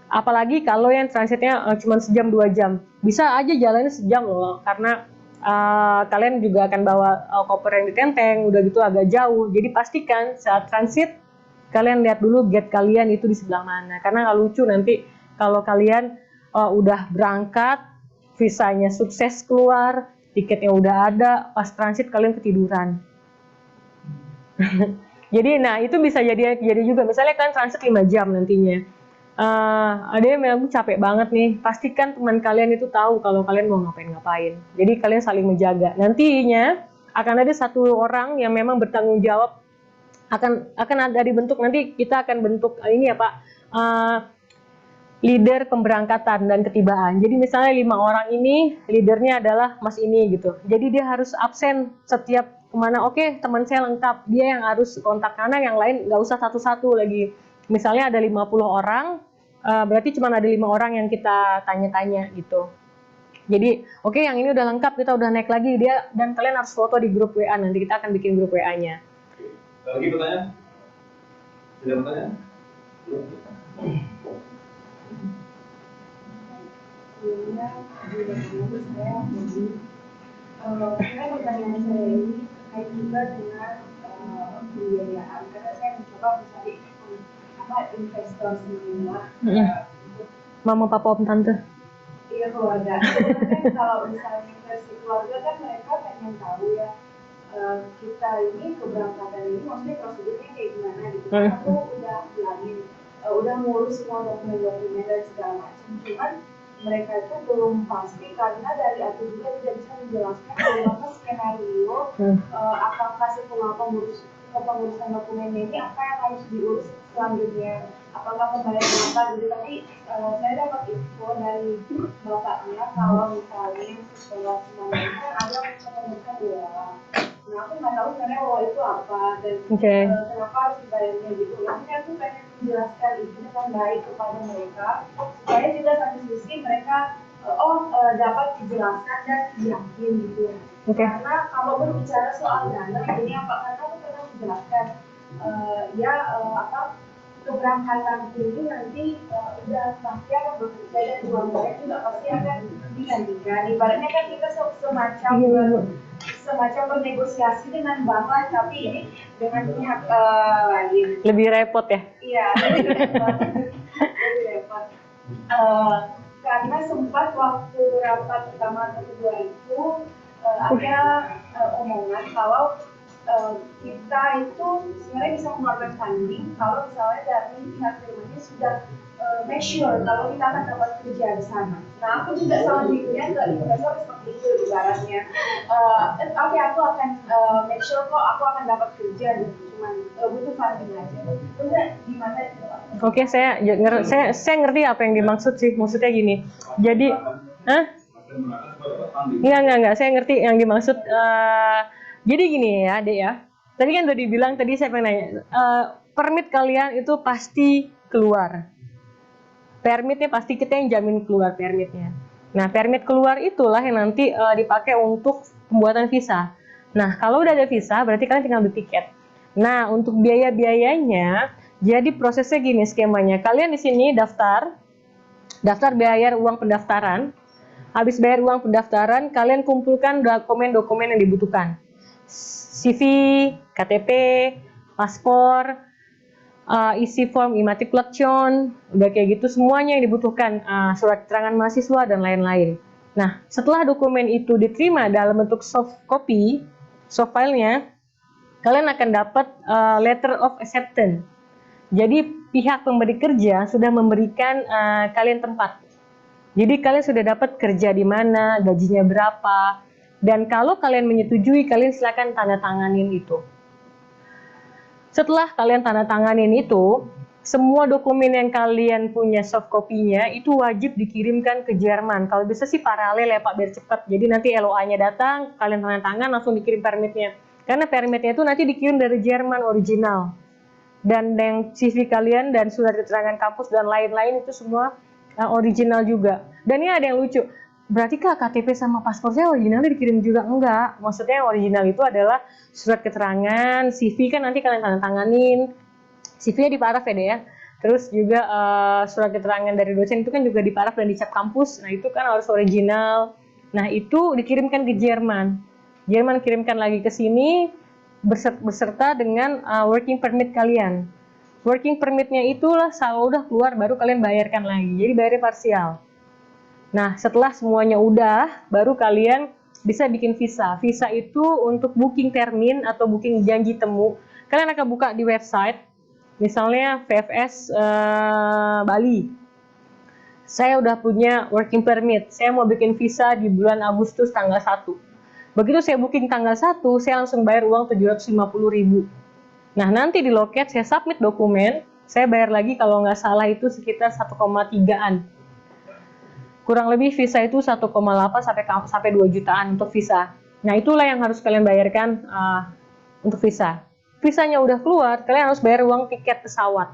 apalagi kalau yang transitnya cuma sejam 2 jam, bisa aja jalannya sejam loh, karena kalian juga akan bawa koper yang ditenteng, udah gitu agak jauh. Jadi pastikan saat transit kalian lihat dulu gate kalian itu di sebelah mana, karena nggak lucu nanti kalau kalian udah berangkat, visanya sukses keluar, tiketnya udah ada, pas transit kalian ketiduran. Jadi nah itu bisa jadi juga, misalnya kalian transit 5 jam nantinya, ada yang bilang capek banget nih, pastikan teman kalian itu tahu kalau kalian mau ngapain-ngapain. Jadi kalian saling menjaga. Nantinya akan ada satu orang yang memang bertanggung jawab, akan ada dibentuk, nanti kita akan bentuk ini ya Pak, leader pemberangkatan dan ketibaan. Jadi misalnya 5 orang ini, leadernya adalah Mas ini gitu. Jadi dia harus absen setiap kemana, oke teman saya lengkap, dia yang harus kontak, karena yang lain nggak usah satu-satu lagi. Misalnya ada 50 orang, berarti cuma ada 5 orang yang kita tanya-tanya gitu. Jadi oke, yang ini udah lengkap, kita udah naik lagi dia, dan kalian harus foto di grup WA, nanti kita akan bikin grup WA-nya. Ada lagi pertanyaan? Sudah pertanyaan? Pertanyaan saya ini terkait juga juga dengan pembiayaan, karena saya mencoba mencari investor sendiri lah. Mama, papa, om, tante. Iya, keluarga. Kan kalau misalnya investasi keluarga kan mereka pengen tahu ya, kita ini keberangkatan ini maksudnya prosedurnya kayak gimana gitu. Aku udah bilangin, udah ngurus semua dokumen-dokumen dan segala macam. Cuman mereka itu belum pasti karena dari aku juga tidak bisa menjelaskan bagaimana skenario apakah setelah pengurusan dokumen ini apa yang harus diurus selanjutnya, apakah pembayaran apa gitu. Tapi saya dapat info dari bapaknya kalau misalnya setelah semuanya kan ada pengurusan uang. Nah, aku nggak tahu sebenarnya uang itu apa dan kenapa harus dibayarnya gitu. Makanya aku pengen menjelaskan itu dengan baik kepada mereka supaya juga satu sisi mereka dapat dijelaskan dan yakin gitu. Karena kalau berbicara soal dana ini apa, karena aku pernah menjelaskan keberangkatan ini nanti udah pasti akan bekerja dan uangnya juga pasti akan digantikan. Ibaratnya kan kita semacam bernegosiasi dengan bank lah, tapi ini dengan pihak lain. Lebih repot ya? Iya, lebih repot. Karena sempat waktu rapat pertama atau kedua itu ada omongan kalau kita itu sebenarnya bisa mengeluarkan funding kalau misalnya dari pihak Jermannya sudah make sure kalau kita akan dapat kerja di sana. Nah, aku juga sama dirinya ke investor seperti itu ibaratnya. Oke, aku akan make sure kok aku akan dapat kerja gitu. Cuman butuh funding aja. Udah gimana itu? Oke, saya ngerti apa yang dimaksud sih. Maksudnya gini. Jadi, Enggak. Saya ngerti yang dimaksud. Jadi gini ya, Dek ya. Tadi kan udah dibilang, tadi saya pengen nanya. Permit kalian itu pasti keluar. Permitnya pasti kita yang jamin keluar permitnya. Nah, permit keluar itulah yang nanti dipakai untuk pembuatan visa. Nah, kalau udah ada visa, berarti kalian tinggal beli tiket. Nah, untuk biaya-biayanya, jadi prosesnya gini skemanya. Kalian di sini daftar bayar uang pendaftaran. Habis bayar uang pendaftaran, kalian kumpulkan dokumen-dokumen yang dibutuhkan. CV, KTP, paspor, isi form immatriculation, udah kayak gitu semuanya yang dibutuhkan, surat keterangan mahasiswa dan lain-lain. Nah, setelah dokumen itu diterima dalam bentuk soft copy, soft filenya, kalian akan dapat letter of acceptance. Jadi pihak pemberi kerja sudah memberikan kalian tempat. Jadi kalian sudah dapat kerja di mana, gajinya berapa, dan kalau kalian menyetujui, kalian silakan tanda tanganin itu. Setelah kalian tanda tanganin itu, semua dokumen yang kalian punya soft copy-nya itu wajib dikirimkan ke Jerman. Kalau bisa sih paralel ya Pak, biar cepat. Jadi nanti LOA-nya datang, kalian tanda tangan, langsung dikirim permitnya. Karena permitnya itu nanti dikirim dari Jerman original. Dan yang CV kalian dan surat keterangan kampus dan lain-lain itu semua original juga. Dan ini ada yang lucu. Berarti kak KTP sama paspornya originalnya dikirim juga? Enggak. Maksudnya yang original itu adalah surat keterangan, CV kan nanti kalian tanda tanganin. CV-nya diparaf ya deh ya. Terus juga surat keterangan dari dosen itu kan juga diparaf dan dicap kampus. Nah itu kan harus original. Nah itu dikirimkan ke Jerman. Jerman kirimkan lagi ke sini beserta dengan working permit kalian. Working permitnya itulah kalau udah keluar baru kalian bayarkan lagi. Jadi bayarnya parsial. Nah setelah semuanya udah, baru kalian bisa bikin visa. Visa itu untuk booking termin atau booking janji temu. Kalian akan buka di website. Misalnya VFS Bali. Saya udah punya working permit. Saya mau bikin visa di bulan Agustus tanggal 1. Begitu saya booking tanggal 1, saya langsung bayar uang 750.000. Nah, nanti di loket saya submit dokumen, saya bayar lagi kalau nggak salah itu sekitar 1,3-an. Kurang lebih visa itu 1,8 sampai 2 jutaan untuk visa. Nah, itulah yang harus kalian bayarkan untuk visa. Visanya udah keluar, kalian harus bayar uang tiket pesawat.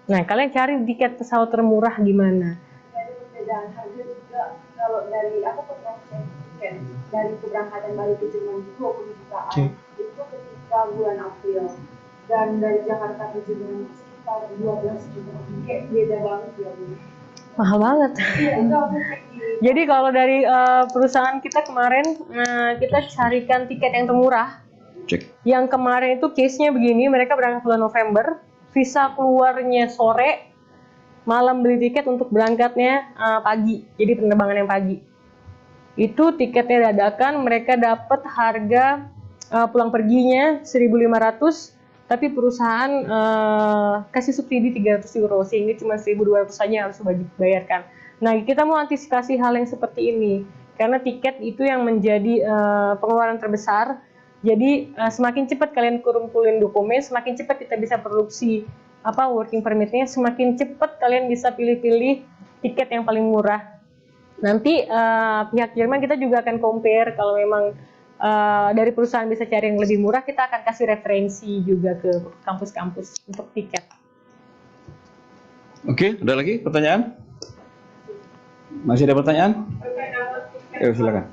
Nah, kalian cari tiket pesawat termurah di mana? Dari perbedaan harga juga, kalau dari aku pernah cek tiket dari keberangkatan Bali ke Jerman itu 20 jutaan. Itu ketika bulan April. Dan dari Jakarta ke Jerman sekitar 12 juta. Kayak beda banget ya. Mahal banget. Iya, itu aku cek di... Jadi kalau dari perusahaan kita kemarin, kita carikan tiket yang termurah. Cek. Yang kemarin itu case-nya begini, mereka berangkat bulan November, visa keluarnya sore, malam beli tiket untuk berangkatnya pagi, jadi penerbangan yang pagi. Itu tiketnya dadakan, mereka dapat harga pulang perginya 1.500, tapi perusahaan kasih subsidi 300 euro, sehingga cuma 1.200 saja harus bayarkan. Nah, kita mau antisipasi hal yang seperti ini, karena tiket itu yang menjadi pengeluaran terbesar. Jadi semakin cepat kalian kumpulin dokumen, semakin cepat kita bisa produksi working permit-nya, semakin cepat kalian bisa pilih-pilih tiket yang paling murah. Nanti pihak Jerman kita juga akan compare, kalau memang dari perusahaan bisa cari yang lebih murah, kita akan kasih referensi juga ke kampus-kampus untuk tiket. Oke, ada lagi pertanyaan? Masih ada pertanyaan? Ya, silakan.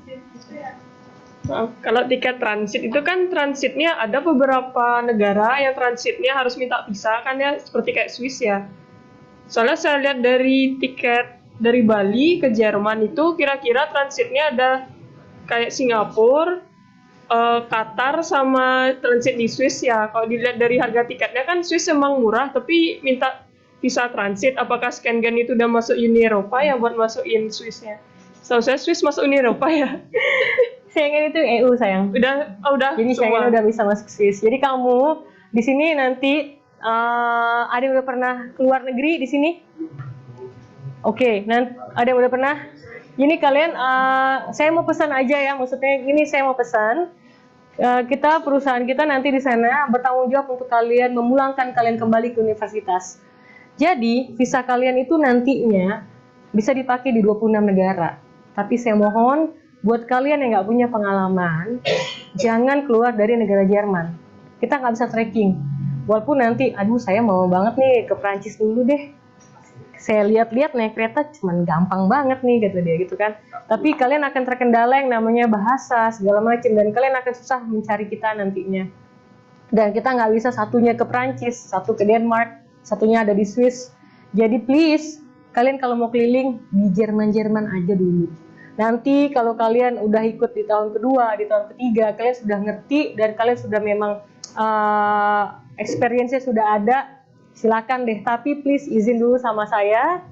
Kalau tiket transit itu kan transitnya ada beberapa negara yang transitnya harus minta visa kan ya, seperti kayak Swiss ya. Soalnya saya lihat dari tiket dari Bali ke Jerman itu kira-kira transitnya ada kayak Singapura, Qatar sama transit di Swiss ya. Kalau dilihat dari harga tiketnya kan Swiss emang murah tapi minta visa transit. Apakah Schengen itu udah masuk Uni Eropa ya buat masukin Swissnya? Setahu saya Swiss masuk Uni Eropa ya. Schengen itu EU sayang. Udah Jadi Schengen udah bisa masuk Swiss. Jadi kamu di sini nanti ada yang udah pernah keluar negeri di sini? Oke, nanti ada yang udah pernah? Ini kalian, saya mau pesan aja ya. Maksudnya ini saya mau pesan. Perusahaan kita nanti di sana bertanggung jawab untuk kalian memulangkan kalian kembali ke universitas. Jadi visa kalian itu nantinya bisa dipakai di 26 negara. Tapi saya mohon buat kalian yang nggak punya pengalaman, jangan keluar dari negara Jerman. Kita nggak bisa tracking. Walaupun nanti, aduh saya mau banget nih ke Prancis dulu deh. Saya lihat-lihat naik kereta cuman gampang banget nih, kata dia gitu kan. Tapi kalian akan terkendala yang namanya bahasa, segala macam. Dan kalian akan susah mencari kita nantinya. Dan kita nggak bisa satunya ke Prancis, satu ke Denmark, satunya ada di Swiss. Jadi please, kalian kalau mau keliling, di Jerman-Jerman aja dulu. Nanti kalau kalian udah ikut di tahun kedua, di tahun ketiga, kalian sudah ngerti dan kalian sudah memang experience-nya sudah ada, silakan deh. Tapi please izin dulu sama saya,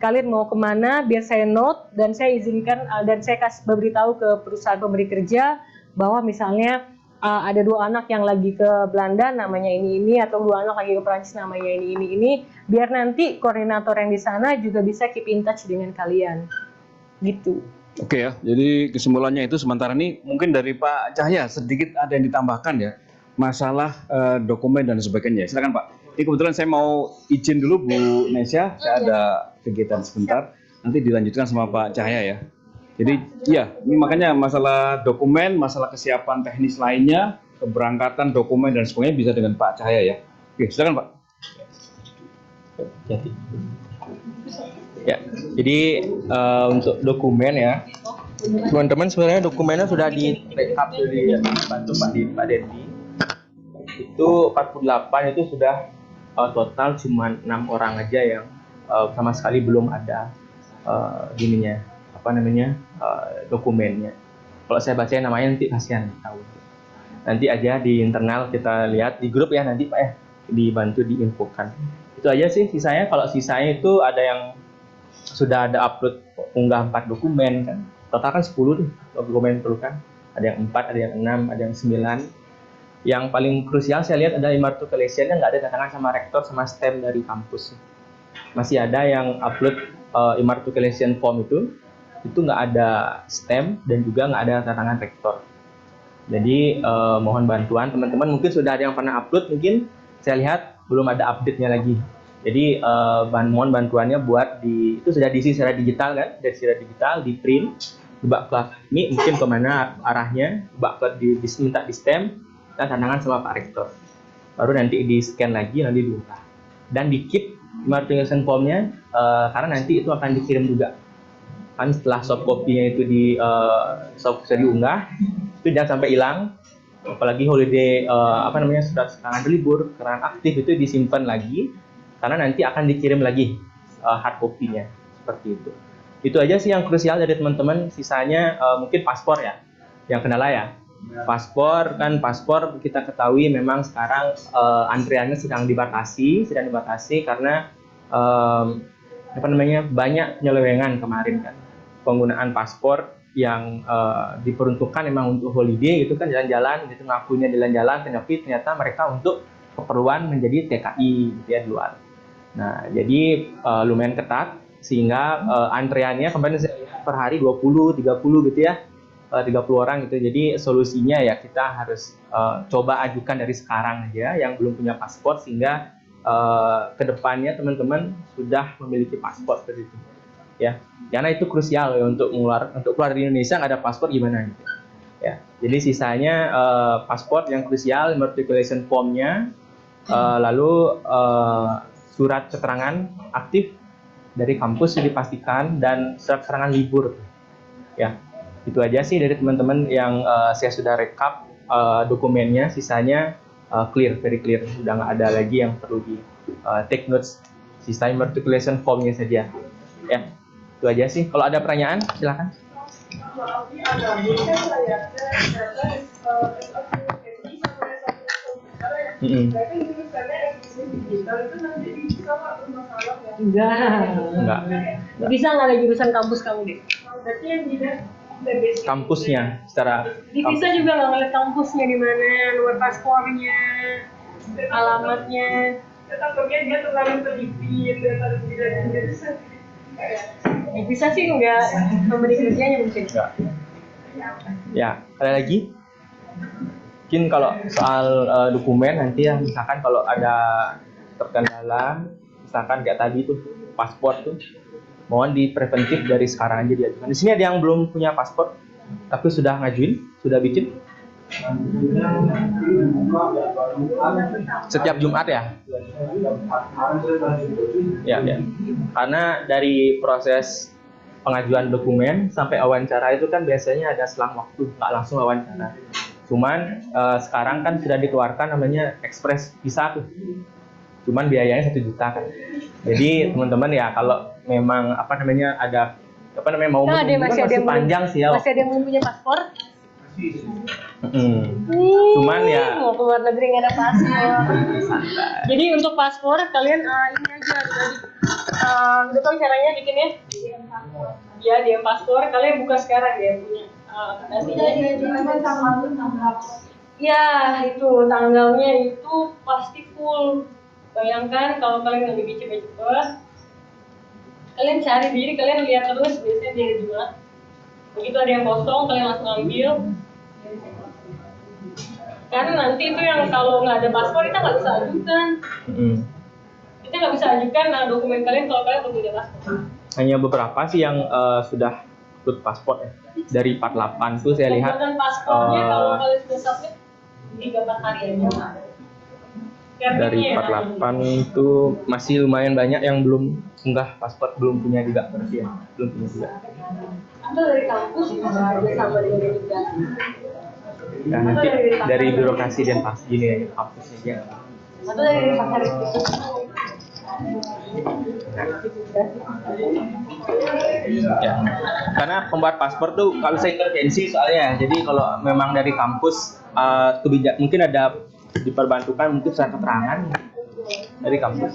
kalian mau kemana, biar saya note dan saya izinkan dan saya kasih beritahu ke perusahaan pemberi kerja bahwa misalnya ada 2 anak yang lagi ke Belanda namanya ini, atau 2 anak lagi ke Prancis namanya ini, biar nanti koordinator yang di sana juga bisa keep in touch dengan kalian. Gitu. Oke ya, jadi kesimpulannya itu sementara ini mungkin dari Pak Cahya sedikit ada yang ditambahkan ya, masalah dokumen dan sebagainya. Silakan Pak. Ini kebetulan saya mau izin dulu Bu Nesya, saya ada kegiatan sebentar, nanti dilanjutkan sama Pak Cahya ya. Jadi ya, ini makanya masalah dokumen, masalah kesiapan teknis lainnya, keberangkatan dokumen dan sebagainya bisa dengan Pak Cahya ya. Oke, silakan Pak. Ya, jadi untuk dokumen ya, teman-teman sebenarnya dokumennya sudah di backup dari bantu Pak Dendi. Itu 48 itu sudah total cuma 6 orang aja yang sama sekali belum ada dokumennya. Kalau saya baca namanya nanti kasihan tahu. Nanti aja di internal kita lihat di grup ya nanti Pak ya, dibantu diinfokan. Itu aja sih sisanya. Kalau sisanya itu ada yang sudah ada upload unggah 4 dokumen kan. Total kan 10 tuh dokumen perlu kan. Ada yang 4, ada yang 6, ada yang 9. Yang paling krusial saya lihat ada immatriculation-nya nggak ada tanda tangan sama rektor sama stamp dari kampus. Masih ada yang upload immatriculation form itu nggak ada stamp dan juga nggak ada tanda tangan rektor. Jadi mohon bantuan teman-teman, mungkin sudah ada yang pernah upload, mungkin saya lihat belum ada update-nya lagi. Jadi mohon bantuannya buat itu sudah diisi secara digital kan, dari secara digital di print, bak ini mungkin kemana arahnya, bak minta di stamp dan tanda tangan sama Pak Rektor. Baru nanti di scan lagi, nanti diunggah dan di keep immatriculation form-nya karena nanti itu akan dikirim juga. Kan setelah soft copy-nya itu bisa diunggah, itu jangan sampai hilang. Apalagi holiday sudah sekarang libur, karena aktif itu disimpan lagi. Karena nanti akan dikirim lagi hard copy-nya, seperti itu. Itu aja sih yang krusial dari teman-teman. Sisanya mungkin paspor ya, yang kendala ya. paspor kita ketahui memang sekarang antriannya sedang dibatasi karena banyak penyelewengan kemarin kan, penggunaan paspor yang diperuntukkan memang untuk holiday gitu kan, jalan-jalan gitu, ngakunya jalan-jalan tapi ternyata mereka untuk keperluan menjadi TKI gitu ya di luar. Nah jadi lumayan ketat sehingga antriannya kemarin saya lihat per hari 20-30 gitu ya, 30 orang gitu. Jadi solusinya ya kita harus coba ajukan dari sekarang aja yang belum punya paspor sehingga kedepannya teman-teman sudah memiliki paspor seperti itu ya, karena itu krusial ya untuk keluar dari Indonesia nggak ada paspor gimana gitu ya. Jadi sisanya paspor yang krusial, matriculation formnya, lalu surat keterangan aktif dari kampus dipastikan, dan surat keterangan libur ya. Itu aja sih dari teman-teman yang saya sudah rekap dokumennya, sisanya clear, very clear, udah nggak ada lagi yang perlu di take notes, sisanya matriculation formnya saja ya. Itu aja sih, kalau ada pertanyaan silakan. Maaf nih agak beda saya ternyata berarti jurusannya ekonomi digital itu nanti bisa nggak bermasalah ya? Enggak. Bisa nggak ada jurusan kampus kamu deh? Berarti yang tidak Kampusnya secara bisa juga nggak ngeliat kampusnya di mana, nomor paspornya, alamatnya. Takutnya dia terlalu teliti terlalu tidak jurusan. Bisa sih enggak, memberi kerjanya mungkin. Enggak. Ya, ada lagi? Mungkin kalau soal dokumen nanti ya, misalkan kalau ada terkendala, misalkan kayak tadi tuh paspor tuh, mohon dipreventif dari sekarang aja diajukan. Di sini ada yang belum punya paspor tapi sudah ngajuin, sudah bikin. Setiap Jumat ya? Ya. Karena dari proses pengajuan dokumen sampai wawancara itu kan biasanya ada selang waktu, nggak langsung wawancara. Cuman sekarang kan sudah dikeluarkan namanya ekspres visa tuh. Cuman biayanya 1 juta kan. Jadi teman-teman ya kalau memang ada mau menunggu kan masih panjang sih ya. Masih ada yang belum punya paspor? Cuman ya mau keluar negeri nggak ada paspor. Jadi untuk paspor kalian ini aja udah tahu caranya bikinnya? Ya dia paspor kalian buka sekarang ya punya ya itu tanggalnya itu pasti full. Bayangkan kalau kalian nggak cepet-cepet, kalian cari diri, kalian lihat terus biasanya dia jual. Begitu ada yang kosong kalian langsung ambil. Karena nanti itu yang kalau nggak ada paspor kita nggak bisa ajukan. Kita nggak bisa ajukan dokumen kalian kalau kalian belum punya paspor. Hanya beberapa sih yang sudah ikut paspor ya. Dari 48 tuh saya lihat. Dan paspornya kalau kalian sudah submit 3-4 hari aja. Dari 48 itu masih lumayan banyak yang belum unggah paspor, belum punya juga berarti ya. Belum punya juga. Atau dari kampus bisa aja sama dengan imigrasi. Nah, nanti dari birokrasi dan pas gini ya kampusnya dia. Atau dari pasar itu. Ya, karena pembuat paspor tuh kalau saya intervensi soalnya, jadi kalau memang dari kampus mungkin ada diperbantukan mungkin surat keterangan dari kampus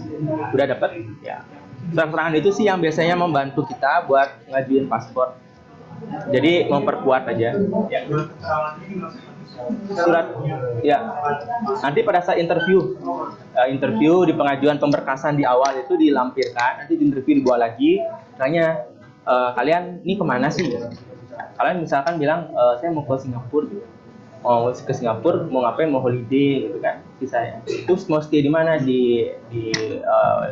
udah dapat ya. Surat keterangan itu sih yang biasanya membantu kita buat ngajuin paspor. Jadi memperkuat aja. Ya. Surat ya. Nanti pada saat interview di pengajuan pemberkasan di awal itu dilampirkan, nanti di interview dibawa lagi, tanya kalian ini kemana sih? Kalian misalkan bilang saya mau ke Singapura, mau ke Singapura mau ngapain, mau holiday gitu kan, saya terus mau stay di mana di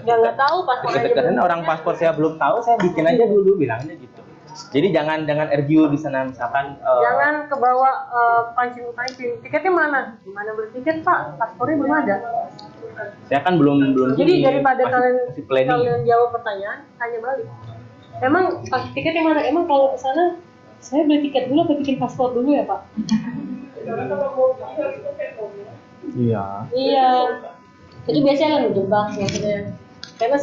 nggak tahu paspor karena orang paspor saya belum tahu, saya bikin aja dulu bilangnya gitu. Jadi jangan RGU di sana misalkan jangan kebawa pancing tiketnya mana beli tiket Pak, paspornya belum ada. Saya kan belum jadi daripada kalian jawab pertanyaan tanya balik, emang tiketnya mana, emang kalau ke sana saya beli tiket dulu atau bikin paspor dulu ya Pak? Iya itu biasanya kan menjebak maksudnya, karena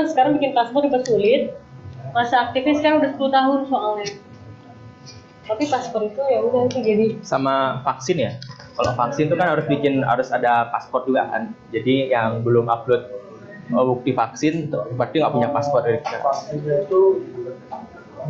sekarang bikin paspor lebih sulit. Masa aktifnya sekarang udah 10 tahun soalnya. Tapi paspor itu ya udah itu jadi Sama vaksin ya. Kalau vaksin itu kan harus ada paspor juga kan. Jadi yang belum upload bukti vaksin tuh berarti nggak punya paspor dari kita. Vaksinnya itu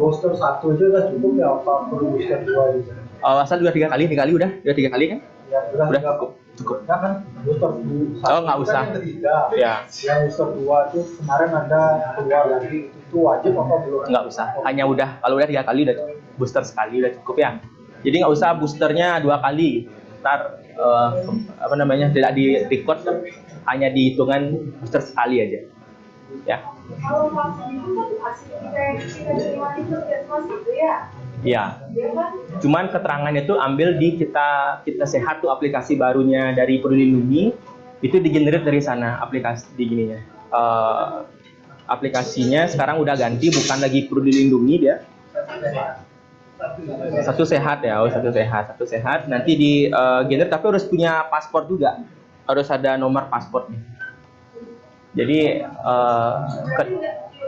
booster 1 aja udah cukup ya, apa perlu booster 2 juga? Asal udah 3 kali udah 3 kali kan? Ya udah Cukup. Ya kan booster 1 Oh, nggak usah. yang ketiga. Ya. Yang booster 2 itu kemarin ada keluar lagi, itu wajib apa belum? Nggak usah. Hanya kalau udah 3 kali udah cukup. Booster sekali udah cukup ya. Jadi nggak usah boosternya 2 kali. Ntar tidak di record, hanya dihitungan booster sekali aja. Ya. Kalau vaksin itu kan hasil kita terima di puskesmas gitu ya. Iya. Dia kan Cuman keterangannya itu ambil di kita sehat tuh aplikasi barunya dari Peduli Lindungi, itu digenerate dari sana aplikasi di gininya. Aplikasinya sekarang udah ganti, bukan lagi Peduli Lindungi dia. Satu sehat ya, satu sehat. Nanti di generate tapi harus punya paspor juga, harus ada nomor paspornya. Jadi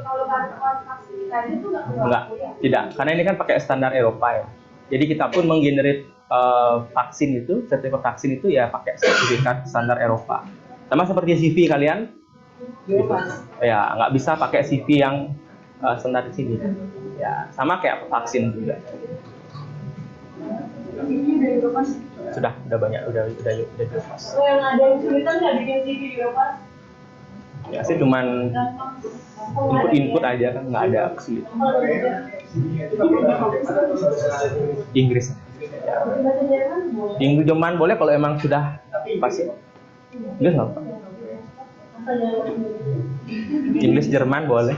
kalau vaksin tadi itu enggak, tidak, karena ini kan pakai standar Eropa ya. Jadi kita pun menggenerate vaksin itu, sertifikat vaksin itu ya pakai sertifikat standar Eropa. Sama seperti CV kalian, gitu. Ya nggak bisa pakai CV yang standar di sini. Ya sama kayak vaksin juga. Sudah banyak, udah dilepas. Oh, yang ada yang kesulitan nggak bikin CV juga Pak? Ya sih cuman input aja kan, nggak ada kesulitan. Inggris. Ya. Inggris Jerman boleh kalau emang sudah pasti. Inggris nggak apa. Inggris Jerman boleh.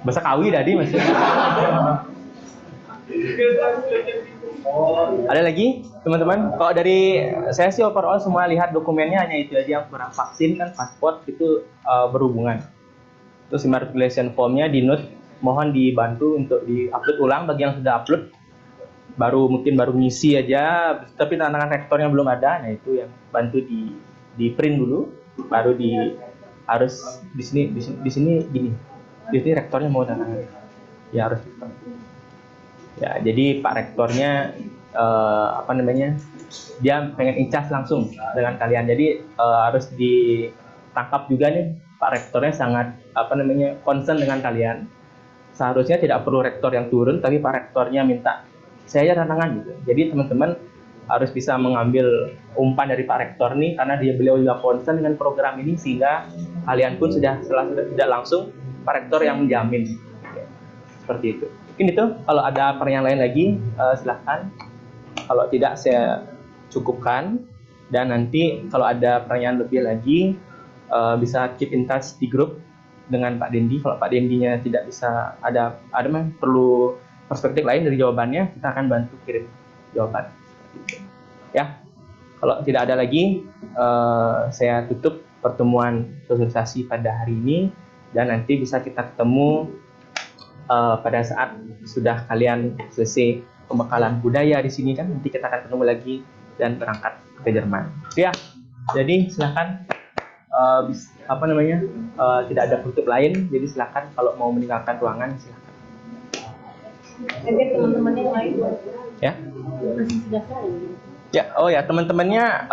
Bahasa Kawi tadi masih. Ada lagi teman-teman? Kalau dari saya sih overall semua lihat dokumennya hanya itu aja yang kurang. Vaksin kan, paspor itu berhubungan. Terus immatriculation formnya di note, mohon dibantu untuk di-upload ulang bagi yang sudah upload. Mungkin baru ngisi aja, tapi tantangan rektornya belum ada. Nah itu yang bantu di print dulu, baru harus di sini gini. Di sini rektornya mau tantangan. Ya harus. Ya, jadi Pak Rektornya dia pengen incas langsung dengan kalian. Jadi harus ditangkap juga nih, Pak Rektornya sangat concern dengan kalian. Seharusnya tidak perlu rektor yang turun, tapi Pak Rektornya minta saya tantangan gitu. Jadi teman-teman harus bisa mengambil umpan dari Pak Rektor nih, karena beliau juga concern dengan program ini, sehingga kalian pun sudah tidak langsung Pak Rektor yang menjamin. Seperti itu. Mungkin itu, kalau ada pertanyaan lain lagi, silahkan. Kalau tidak, saya cukupkan. Dan nanti kalau ada pertanyaan lebih lagi, bisa keep in touch di grup dengan Pak Dendi. Kalau Pak Dendinya tidak bisa, perlu perspektif lain dari jawabannya, kita akan bantu kirim jawaban. Ya, kalau tidak ada lagi, saya tutup pertemuan sosialisasi pada hari ini. Dan nanti bisa kita ketemu pada saat sudah kalian selesai pembekalan budaya di sini kan, nanti kita akan ketemu lagi dan berangkat ke Jerman. Ya, jadi silakan tidak ada penutup lain, jadi silakan kalau mau meninggalkan ruangan silakan. Jadi teman-teman yang lain Ya. masih sudah Ya, teman-temannya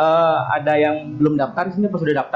ada yang belum daftar di sini, pas sudah daftar